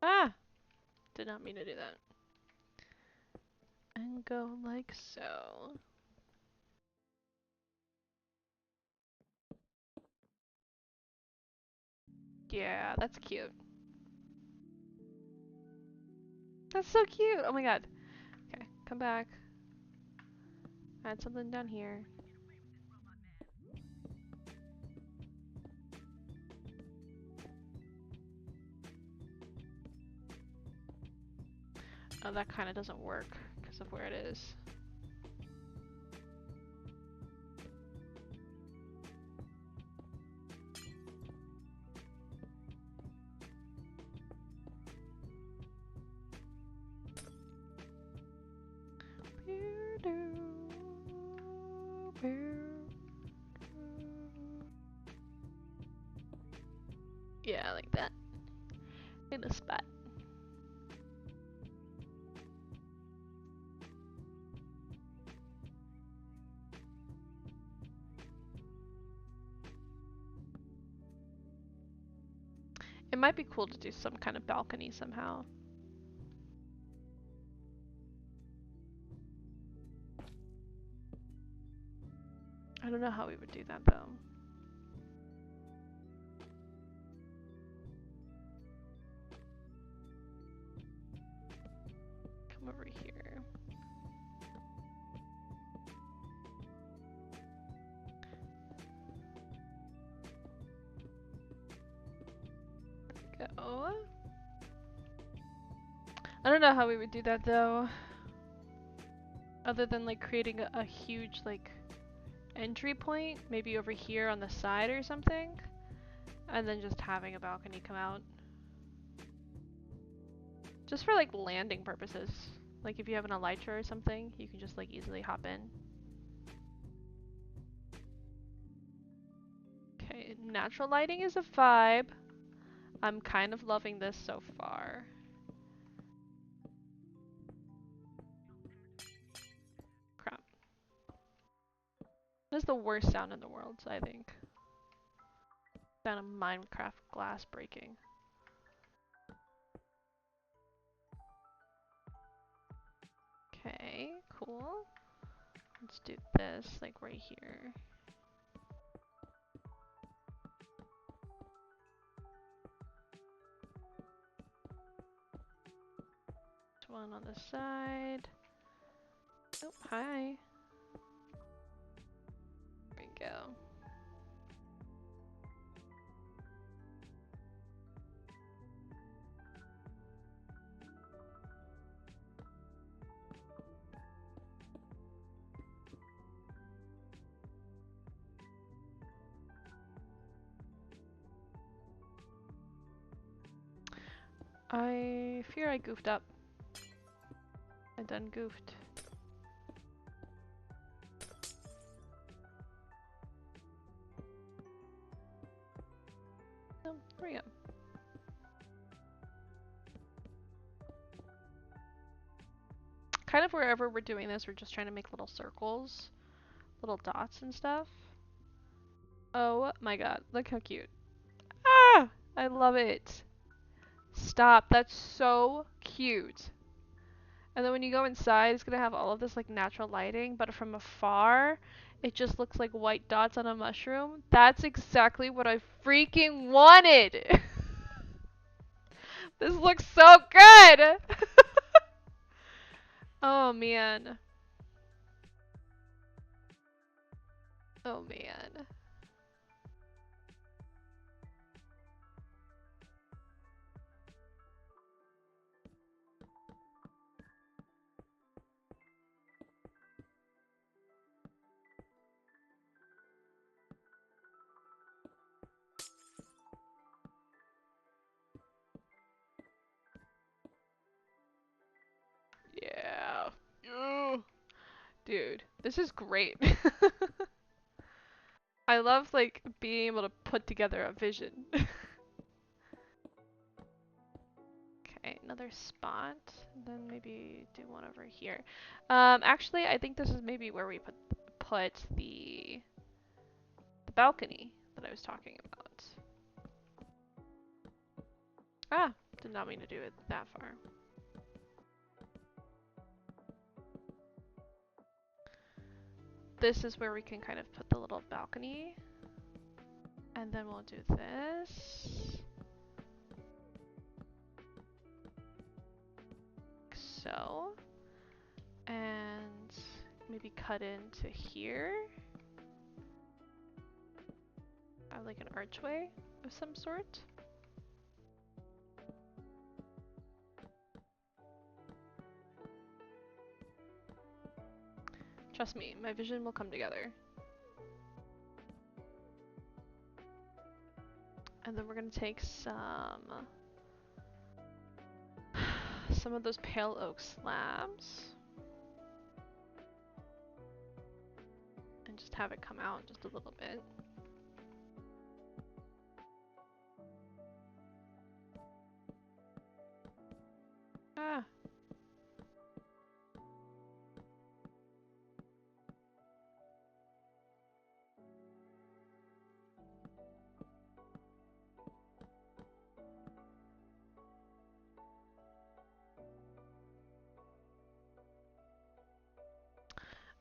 Ah! Did not mean to do that. And go like so. Yeah, that's cute. That's so cute! Oh my god. Okay, come back. Add something down here. Oh, that kind of doesn't work because of where it is. Yeah, like that. In a spot. It might be cool to do some kind of balcony somehow. I don't know how we would do that though. Come over here. Go. I don't know how we would do that though. Other than like creating a huge like entry point, maybe over here on the side or something, and then just having a balcony come out. Just for like landing purposes. Like if you have an elytra or something, you can just like easily hop in. Okay, natural lighting is a vibe. I'm kind of loving this so far. Crap. This is the worst sound in the world, I think. Sound of Minecraft glass breaking. Okay, cool. Let's do this, like right here. One on the side. Oh, hi. There we go. I fear I goofed up. I done goofed. Oh, there we go. Kind of wherever we're doing this, we're just trying to make little circles, little dots and stuff. Oh my god, look how cute. Ah! I love it. Stop, that's so cute. And then when you go inside, it's gonna have all of this like natural lighting, but from afar, it just looks like white dots on a mushroom. That's exactly what I freaking wanted! This looks so good! Oh man. Oh man. Yeah. Ugh. Dude, this is great. I love like being able to put together a vision. Okay, another spot. Then maybe do one over here. Actually, I think this is maybe where we put the balcony that I was talking about. Ah, did not mean to do it that far. This is where we can kind of put the little balcony. And then we'll do this. Like so. And maybe cut into here. Have like an archway of some sort. Trust me, my vision will come together. And then we're gonna take some of those pale oak slabs and just have it come out just a little bit. Ah.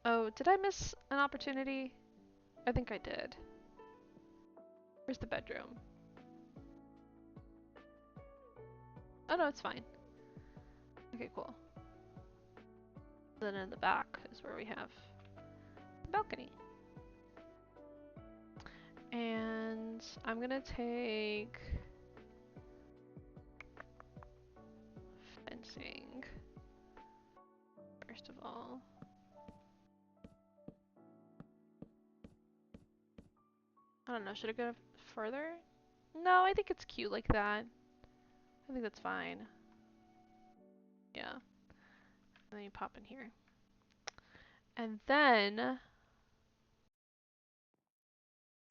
Oh, did I miss an opportunity? I think I did. Where's the bedroom? Oh no, it's fine. Okay, cool. Then in the back is where we have the balcony. And I'm gonna take fencing, first of all. I don't know, should it go further? No, I think it's cute like that. I think that's fine. Yeah. And then you pop in here. And then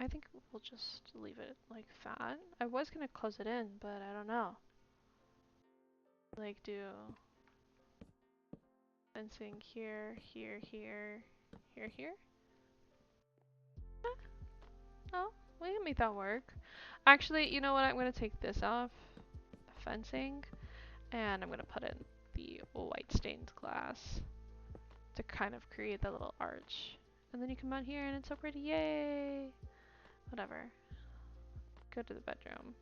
I think we'll just leave it like that. I was gonna close it in, but I don't know. Like do fencing here, here, here, here, here. Oh, we can make that work. Actually, you know what? I'm gonna take this off, fencing, and I'm gonna put in the white stained glass to kind of create that little arch. And then you come out here and it's so pretty, yay! Whatever. Go to the bedroom.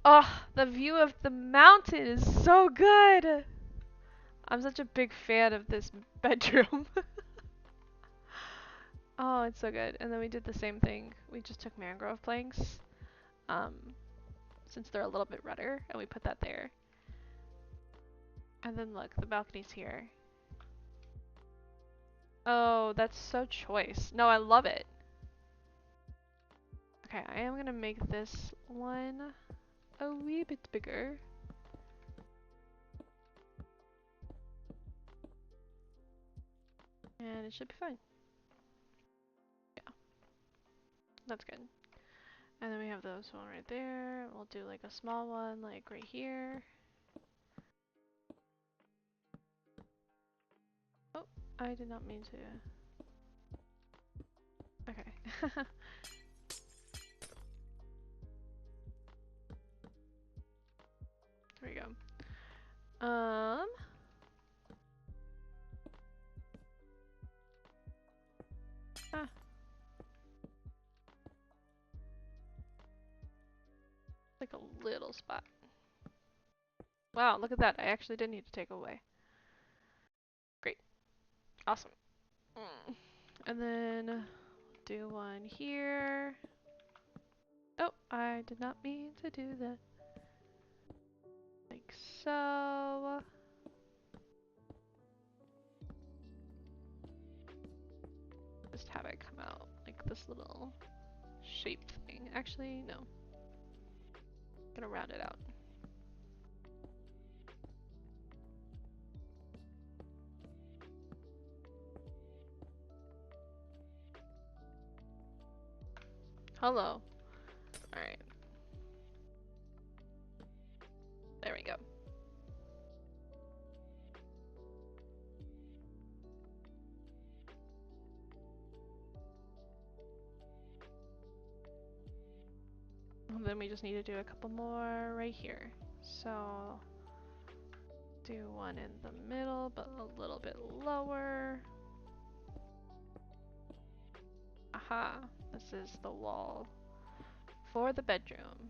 Oh, the view of the mountain is so good! I'm such a big fan of this bedroom. Oh, it's so good. And then we did the same thing. We just took mangrove planks, um, since they're a little bit redder, and we put that there. And then look, the balcony's here. Oh, that's so choice. No, I love it. Okay, I am gonna make this one a wee bit bigger. And it should be fine. Yeah, that's good. And then we have this one right there. We'll do like a small one like right here. Oh, I did not mean to. Okay. There we go. Ah. Like a little spot. Wow, look at that. I actually didn't need to take away. Great. Awesome. And then do one here. Oh, I did not mean to do that. Like so. Just have it come out like this little shape thing. Actually, no. I'm gonna round it out. Hello. Alright. There we go. And then we just need to do a couple more right here. So, do one in the middle, but a little bit lower. Aha, this is the wall for the bedroom.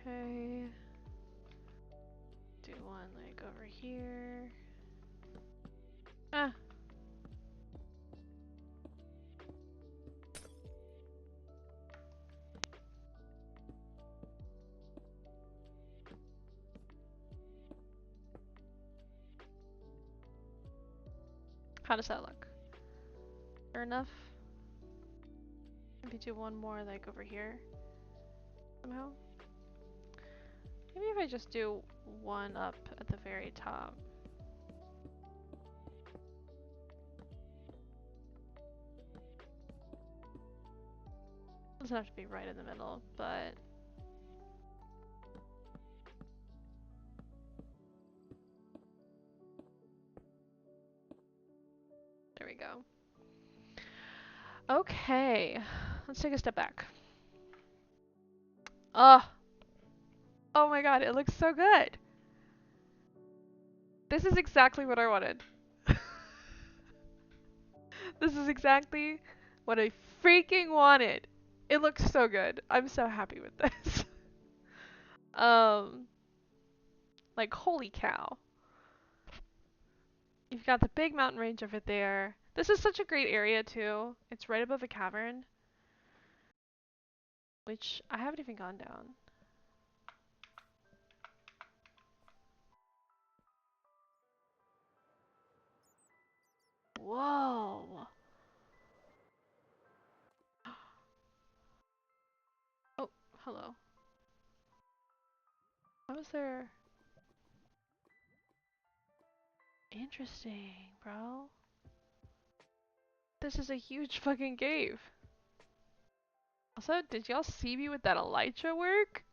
Okay. Do one like over here. Ah. How does that look? Fair enough? Maybe do one more like over here somehow. Maybe if I just do one up at the very top. Doesn't have to be right in the middle, but there we go. Okay, let's take a step back. Oh my god, it looks so good. This is exactly what I wanted. This is exactly what I freaking wanted. It looks so good. I'm so happy with this. Like holy cow. You've got the big mountain range over there. This is such a great area too. It's right above a cavern, which I haven't even gone down. hello. How was there? Interesting, bro. This is a huge fucking cave. Also, did y'all see me with that elytra work?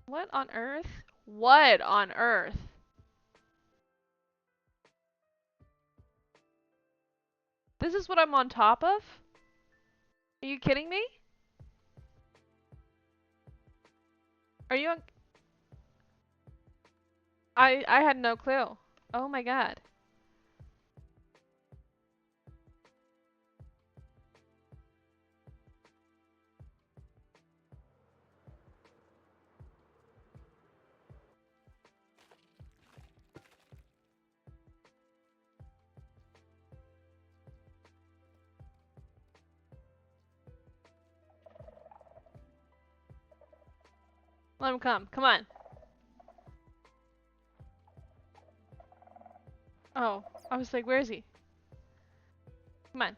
What on earth? What on earth? This is what I'm on top of? Are you kidding me? Are you on... I had no clue. Oh my god. Let him come. Come on. Oh, I was like, where is he? Come on.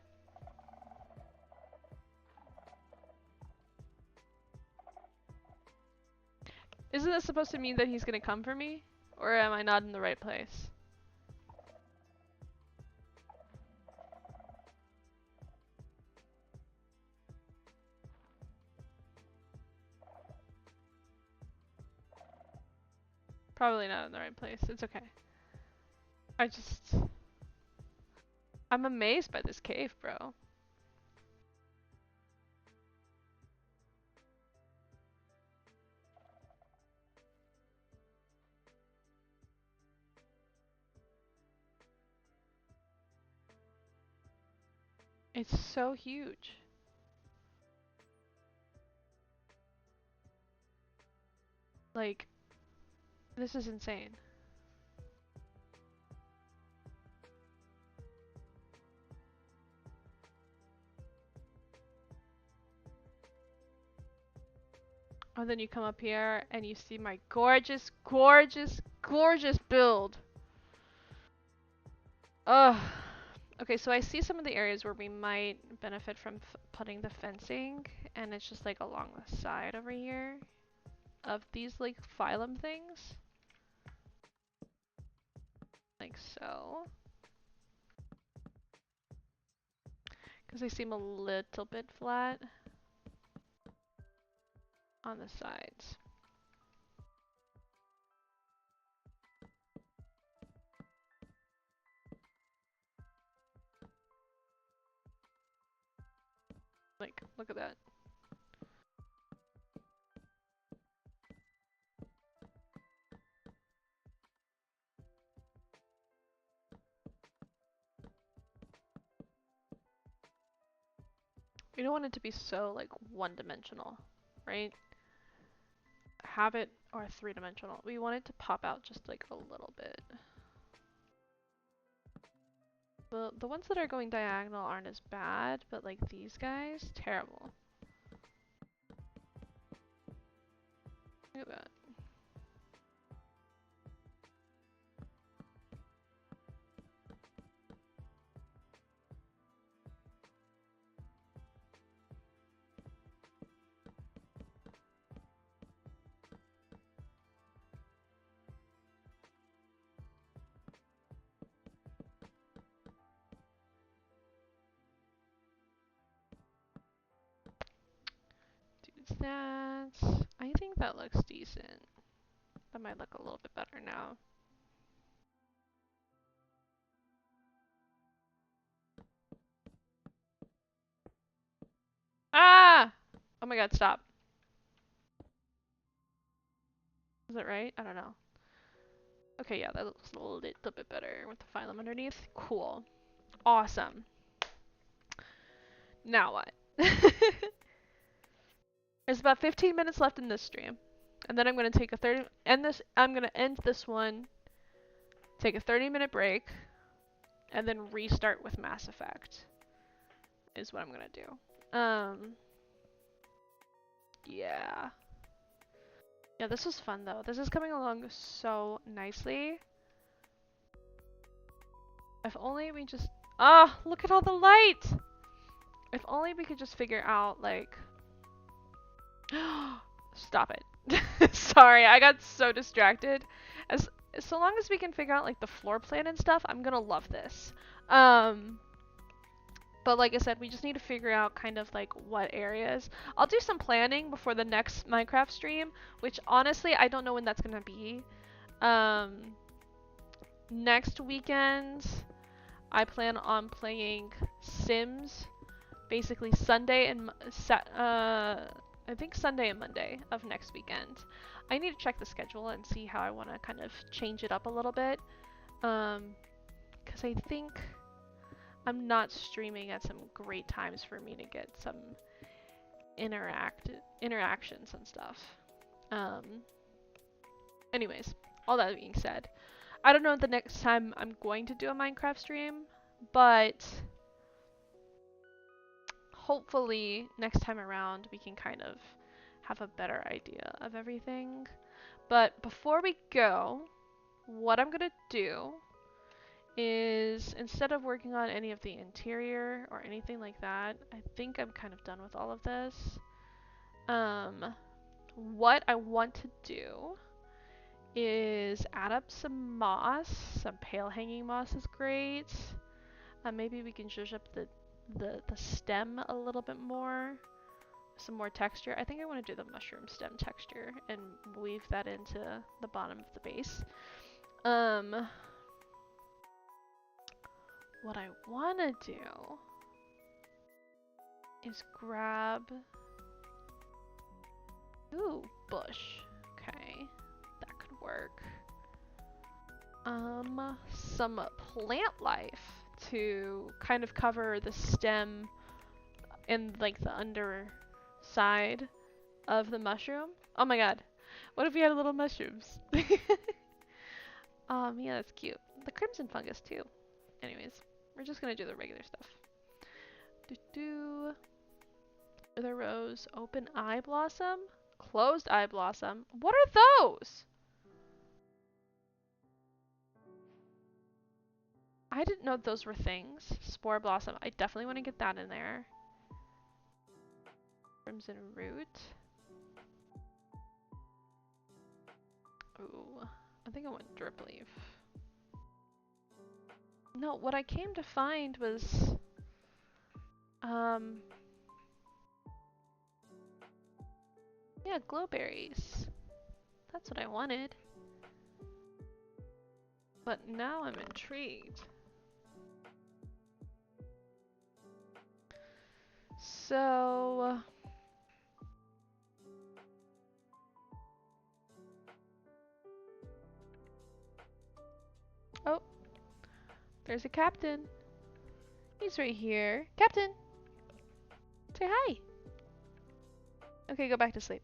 Isn't this supposed to mean that he's gonna come for me? Or am I not in the right place? Probably not in the right place. It's okay. I'm amazed by this cave, bro. It's so huge. Like, this is insane. Oh, then you come up here and you see my gorgeous, gorgeous, gorgeous build. Ugh. Okay, so I see some of the areas where we might benefit from putting the fencing, and it's just like along the side over here of these like phylum things. Like so. Because they seem a little bit flat on the sides. Like, look at that. We don't want it to be so like one-dimensional, right? Have it or three-dimensional. We want it to pop out just like a little bit. The ones that are going diagonal aren't as bad, but like these guys, terrible. Look at that. Dude, I think that looks decent. That might look a little bit better now. Ah! Oh my god, stop. Is that right? I don't know. Okay, yeah, that looks a little bit better with the phylum underneath. Cool. Awesome. Now what? There's about 15 minutes left in this stream. And then I'm going to take a I'm going to end this one, take a 30-minute break, and then restart with Mass Effect. Is what I'm going to do. Yeah. Yeah, this was fun though. This is coming along so nicely. If only we just... Ah, look at all the light! If only we could just figure out, like... Stop it. Sorry, I got so distracted. So long as we can figure out, like, the floor plan and stuff, I'm gonna love this. But like I said, we just need to figure out kind of, like, what areas. I'll do some planning before the next Minecraft stream, which, honestly, I don't know when that's gonna be. Next weekend, I plan on playing Sims, basically Sunday and I think Sunday and Monday of next weekend. I need to check the schedule and see how I want to kind of change it up a little bit, because I think I'm not streaming at some great times for me to get some interactions and stuff. Anyways, all that being said, I don't know the next time I'm going to do a Minecraft stream, but hopefully next time around we can kind of have a better idea of everything. But before we go, what I'm gonna do is, instead of working on any of the interior or anything like that, I think I'm kind of done with all of this. What I want to do is add up some moss. Some pale hanging moss is great. Maybe we can zhuzh up the stem a little bit more. Some more texture. I think I want to do the mushroom stem texture and weave that into the bottom of the base. What I want to do is grab... Ooh, bush. Okay, that could work. Some plant life to kind of cover the stem and, like, the underside of the mushroom. Oh my god, what if we had little mushrooms? Yeah, that's cute. The crimson fungus too. Anyways, we're just gonna do the regular stuff. The rose, open eye blossom, closed eye blossom. What are those? I didn't know those were things. Spore blossom. I definitely want to get that in there. Crimson root. Ooh, I think I want drip leaf. No, what I came to find was, yeah, glowberries. That's what I wanted. But now I'm intrigued. So... Oh, there's a captain. He's right here. Captain! Say hi! Okay, go back to sleep.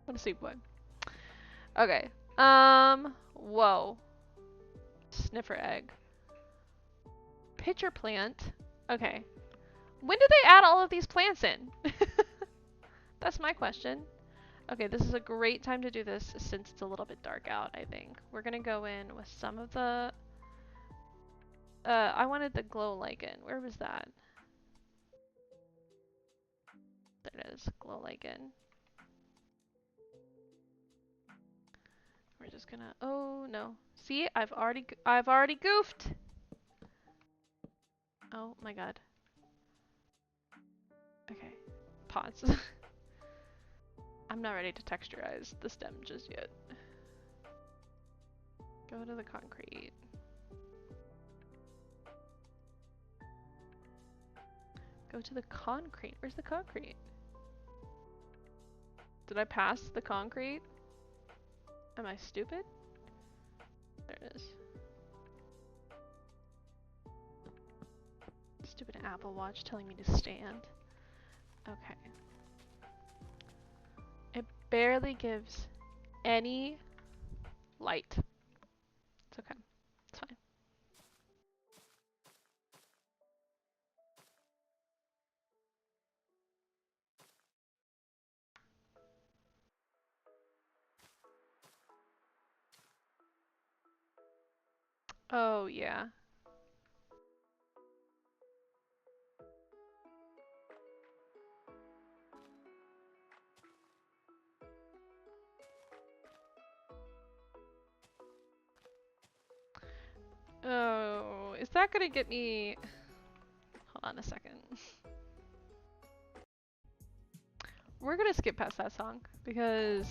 What a sleep one. Okay. Whoa. Sniffer egg. Pitcher plant. Okay. When did they add all of these plants in? That's my question. Okay, this is a great time to do this since it's a little bit dark out, I think. We're gonna go in with some of the... I wanted the glow lichen. Where was that? There it is. Glow lichen. We're just gonna... Oh, no. See? I've already goofed! Oh my god. Okay. Pause. I'm not ready to texturize the stem just yet. Go to the concrete. Go to the concrete. Where's the concrete? Did I pass the concrete? Am I stupid? There it is. Stupid Apple Watch telling me to stand. Okay. It barely gives any light. It's okay. It's fine. Oh, yeah. Oh, is that gonna get me? Hold on a second. We're gonna skip past that song because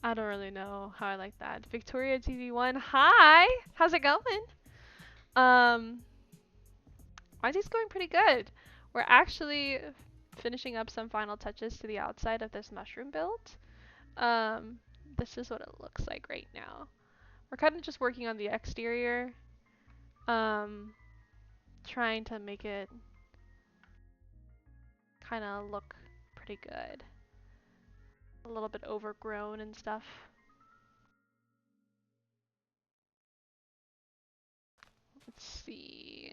I don't really know how I like that. Victoria TV1, hi! How's it going? Mine's going pretty good. We're actually finishing up some final touches to the outside of this mushroom build. This is what it looks like right now. We're kind of just working on the exterior, trying to make it kind of look pretty good. A little bit overgrown and stuff. Let's see.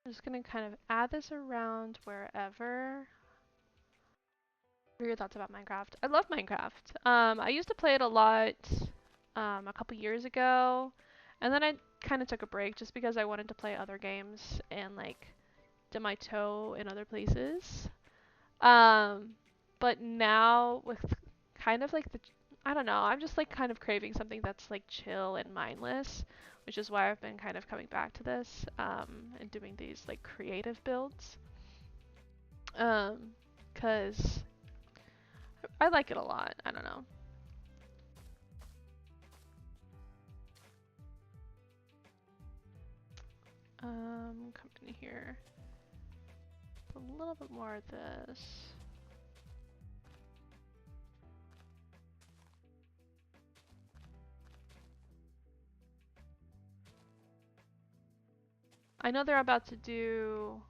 I'm just gonna kind of add this around wherever. What are your thoughts about Minecraft? I love Minecraft. I used to play it a lot a couple years ago, and then I kind of took a break just because I wanted to play other games and like dip my toe in other places. But now with kind of like I don't know, I'm just like kind of craving something that's like chill and mindless, which is why I've been kind of coming back to this and doing these like creative builds. 'Cause I like it a lot. I don't know. Come in here. A little bit more of this. I know they're about to do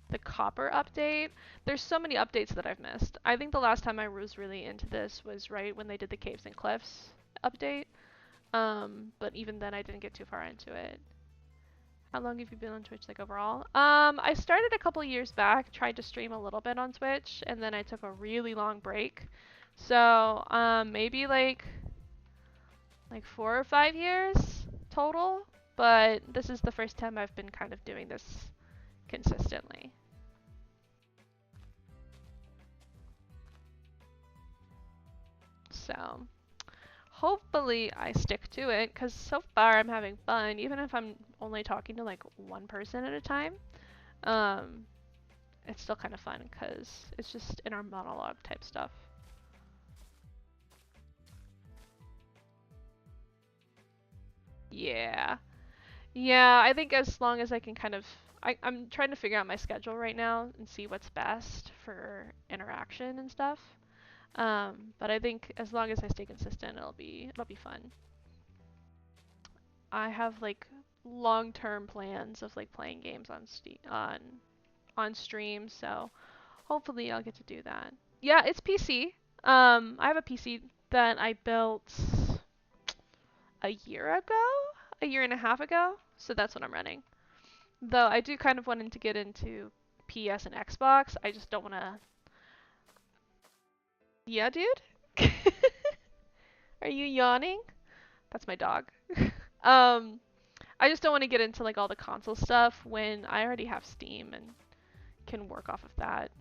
the copper update. There's so many updates that I've missed. I think the last time I was really into this was right when they did the Caves and Cliffs update. But even then I didn't get too far into it. How long have you been on Twitch, like overall? I started a couple years back, tried to stream a little bit on Twitch, and then I took a really long break. So, maybe like 4 or 5 years total, but this is the first time I've been kind of doing this consistently. So, hopefully I stick to it, because so far I'm having fun, even if I'm only talking to like one person at a time. It's still kind of fun, because it's just inner monologue type stuff. Yeah. Yeah, I think as long as I can kind of... I'm trying to figure out my schedule right now and see what's best for interaction and stuff. But I think as long as I stay consistent, it'll be fun. I have like long-term plans of like playing games on on stream, so hopefully I'll get to do that. Yeah, it's PC. I have a PC that I built a year ago, a year and a half ago, so that's what I'm running. Though I do kind of want to get into PS and Xbox. I just don't want to. Yeah, dude? Are you yawning? That's my dog. I just don't want to get into like all the console stuff when I already have Steam and can work off of that.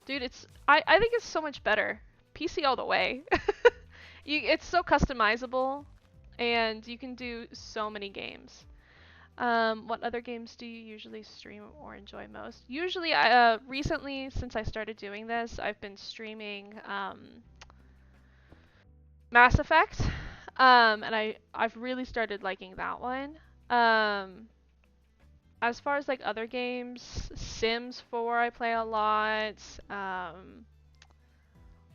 Dude, I think it's so much better. PC all the way. It's so customizable and you can do so many games. What other games do you usually stream or enjoy most? Usually, recently, since I started doing this, I've been streaming Mass Effect, and I've really started liking that one. As far as like other games, Sims 4 I play a lot.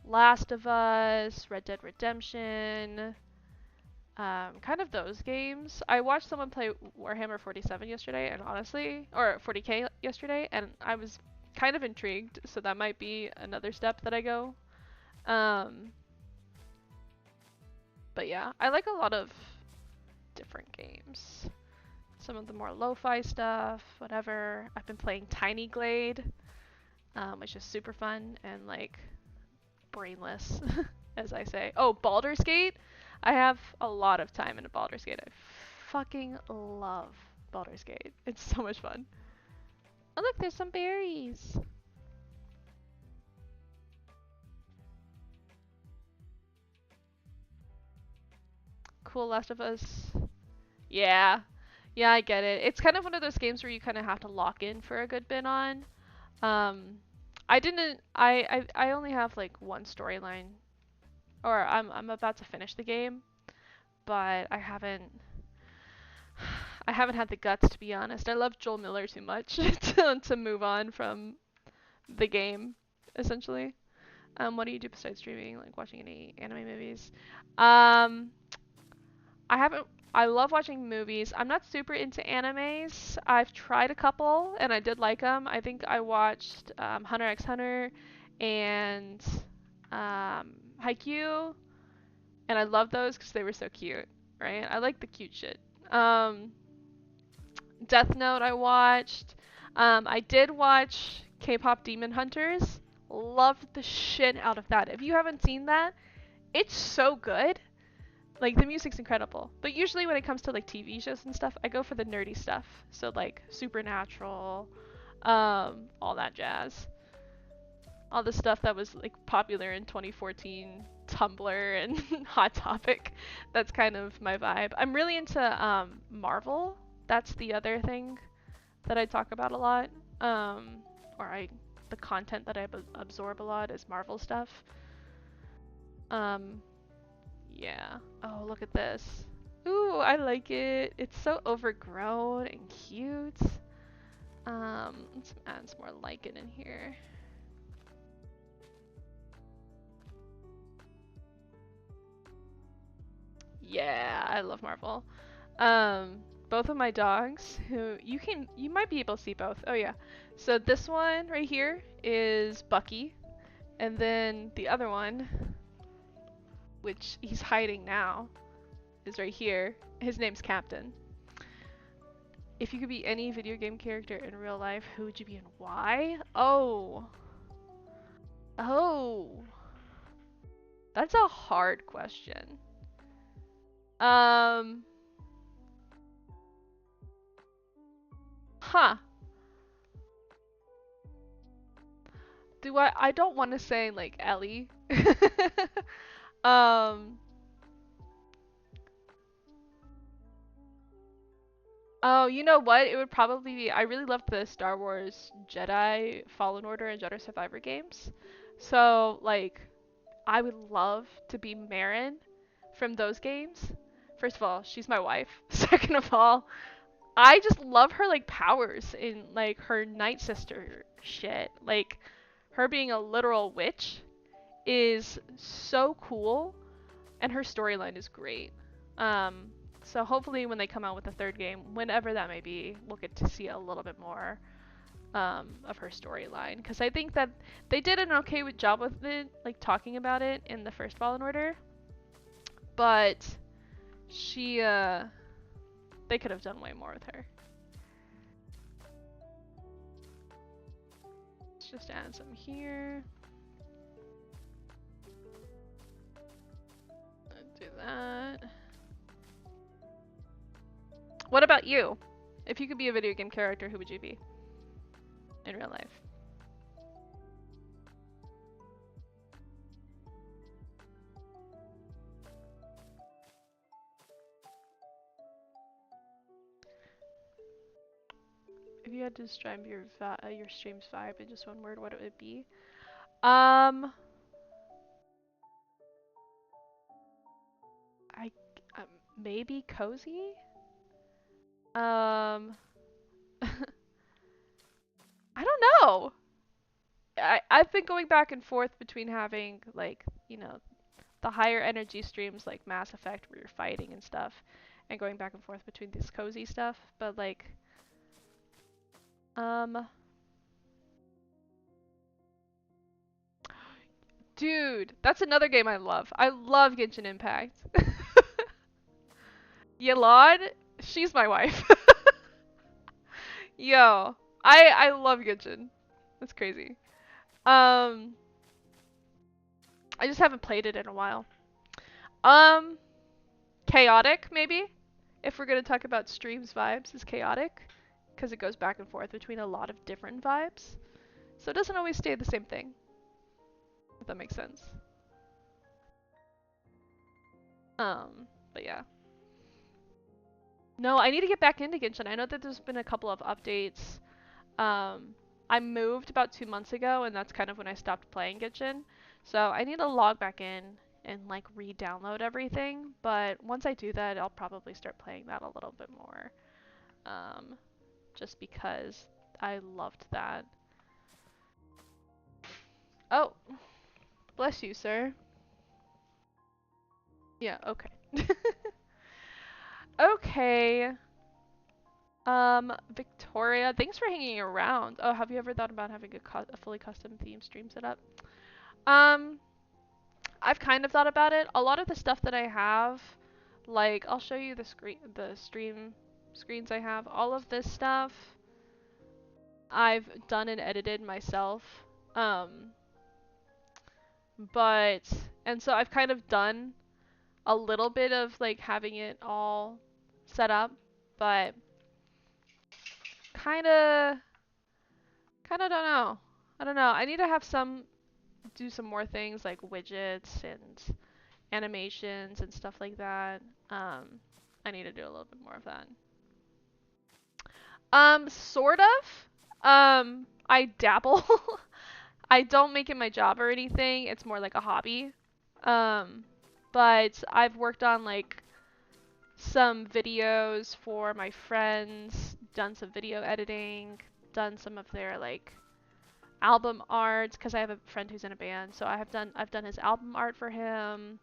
Last of Us, Red Dead Redemption. Kind of those games. I watched someone play Warhammer 47 yesterday, and honestly, or 40k yesterday, and I was kind of intrigued, so that might be another step that I go. But yeah, I like a lot of different games. Some of the more lo-fi stuff, whatever. I've been playing Tiny Glade. which is super fun and like brainless, as I say. Oh, Baldur's Gate. I have a lot of time in Baldur's Gate. I fucking love Baldur's Gate. It's so much fun. Oh look, there's some berries. Cool, Last of Us. Yeah. Yeah, I get it. It's kind of one of those games where you kind of have to lock in for a good bit on. Um, I didn't. I only have like one storyline, or I'm about to finish the game, but I haven't. I haven't had the guts, to be honest. I love Joel Miller too much to move on from the game, essentially. What do you do besides streaming? Like watching any anime movies? Um, I haven't. I love watching movies. I'm not super into animes. I've tried a couple and I did like them. I think I watched Hunter x Hunter and Haikyuu, and I love those because they were so cute, right? I like the cute shit. Um, Death Note I watched. I did watch K-pop Demon Hunters. Loved the shit out of that. If you haven't seen that, it's so good. Like the music's incredible. But usually when it comes to like TV shows and stuff, I go for the nerdy stuff. So like Supernatural, all that jazz. All the stuff that was like popular in 2014 Tumblr and Hot Topic. That's kind of my vibe. I'm really into Marvel. That's the other thing that I talk about a lot. Or the content that I absorb a lot is Marvel stuff. Yeah. Oh, look at this. Ooh, I like it. It's so overgrown and cute. Let's add some more lichen in here. Yeah, I love Marvel. Both of my dogs, who you might be able to see both. Oh yeah. So this one right here is Bucky, and then the other one, which he's hiding now, is right here. His name's Captain. If you could be any video game character in real life, who would you be and why? Oh. Oh. That's a hard question. Huh. I don't want to say like Ellie. um Oh, you know what? It would probably be, I really loved the Star Wars Jedi Fallen Order and Jedi Survivor games. So, like, I would love to be Marin from those games. First of all, she's my wife. Second of all, I just love her like powers in like her Night Sister shit. Like her being a literal witch is so cool, and her storyline is great. Um, so hopefully when they come out with the third game, whenever that may be, we'll get to see a little bit more of her storyline. Because I think that they did an okay job with it, like talking about it in the first Fallen Order, but they could have done way more with her. Let's just add some here. Do that. What about you? If you could be a video game character, who would you be in real life? If you had to describe your stream's vibe in just one word, what it would be? I maybe cozy. I don't know. I've been going back and forth between having like, you know, the higher energy streams like Mass Effect where you're fighting and stuff, and going back and forth between this cozy stuff, but like dude, that's another game I love. I love Genshin Impact. Yalad, she's my wife. Yo, I love Genshin. That's crazy. I just haven't played it in a while. Chaotic, maybe? If we're gonna talk about streams vibes, is chaotic. Because it goes back and forth between a lot of different vibes. So it doesn't always stay the same thing. If that makes sense. But yeah. No, I need to get back into Genshin. I know that there's been a couple of updates. I moved about 2 months ago, and that's kind of when I stopped playing Genshin. So I need to log back in and like re-download everything. But once I do that, I'll probably start playing that a little bit more. Just because I loved that. Oh, bless you, sir. Yeah, okay. Okay. Victoria, thanks for hanging around. Oh, have you ever thought about having a fully custom theme stream set up? Um, I've kind of thought about it. A lot of the stuff that I have, like, I'll show you the stream screens I have. All of this stuff, I've done and edited myself. And so I've kind of done a little bit of, like, having it all set up, but kinda don't know. I don't know. I need to have do some more things like widgets and animations and stuff like that. I need to do a little bit more of that. Sort of. I dabble. I don't make it my job or anything. It's more like a hobby. But I've worked on like some videos for my friends, done some video editing, done some of their like album art because I have a friend who's in a band, so I've done his album art for him.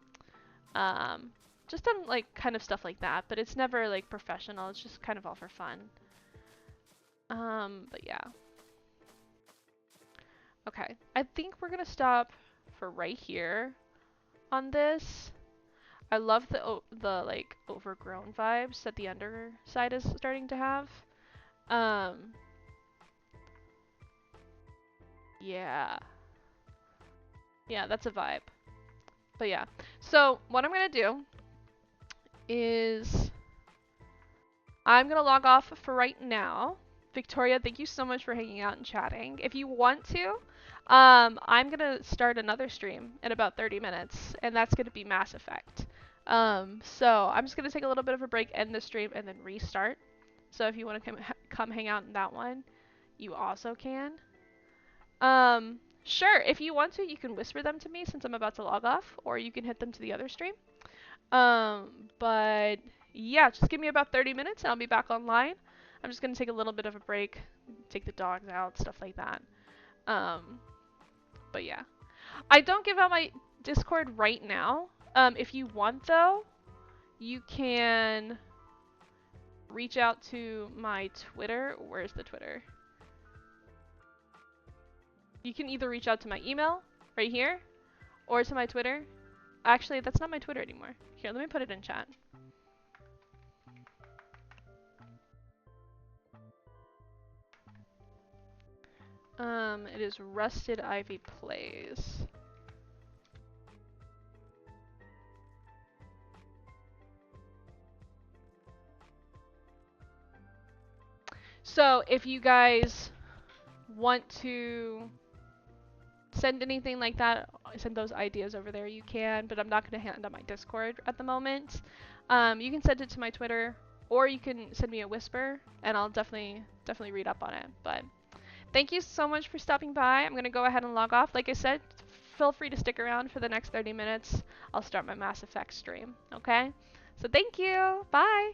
Just done like kind of stuff like that, but it's never like professional. It's just kind of all for fun. But yeah. Okay, I think we're gonna stop for right here on this. I love the like overgrown vibes that the underside is starting to have. Yeah. Yeah, that's a vibe. But yeah. So what I'm gonna do is I'm gonna log off for right now. Victoria, thank you so much for hanging out and chatting. If you want to, I'm gonna start another stream in about 30 minutes, and that's gonna be Mass Effect. So I'm just gonna take a little bit of a break, end the stream, and then restart. So if you want to come hang out in that one, you also can. Sure, if you want to, you can whisper them to me since I'm about to log off, or you can hit them to the other stream. But yeah, just give me about 30 minutes and I'll be back online. I'm just gonna take a little bit of a break, take the dogs out, stuff like that. But yeah. I don't give out my Discord right now. If you want though, you can reach out to my Twitter. Where's the Twitter? You can either reach out to my email right here or to my Twitter. Actually, that's not my Twitter anymore. Here, let me put it in chat. It is Rusted Ivy Plays. So if you guys want to send anything like that, send those ideas over there, you can, but I'm not going to hand out my Discord at the moment. You can send it to my Twitter, or you can send me a whisper, and I'll definitely read up on it. But thank you so much for stopping by. I'm going to go ahead and log off. Like I said, feel free to stick around for the next 30 minutes. I'll start my Mass Effect stream, okay? So thank you. Bye.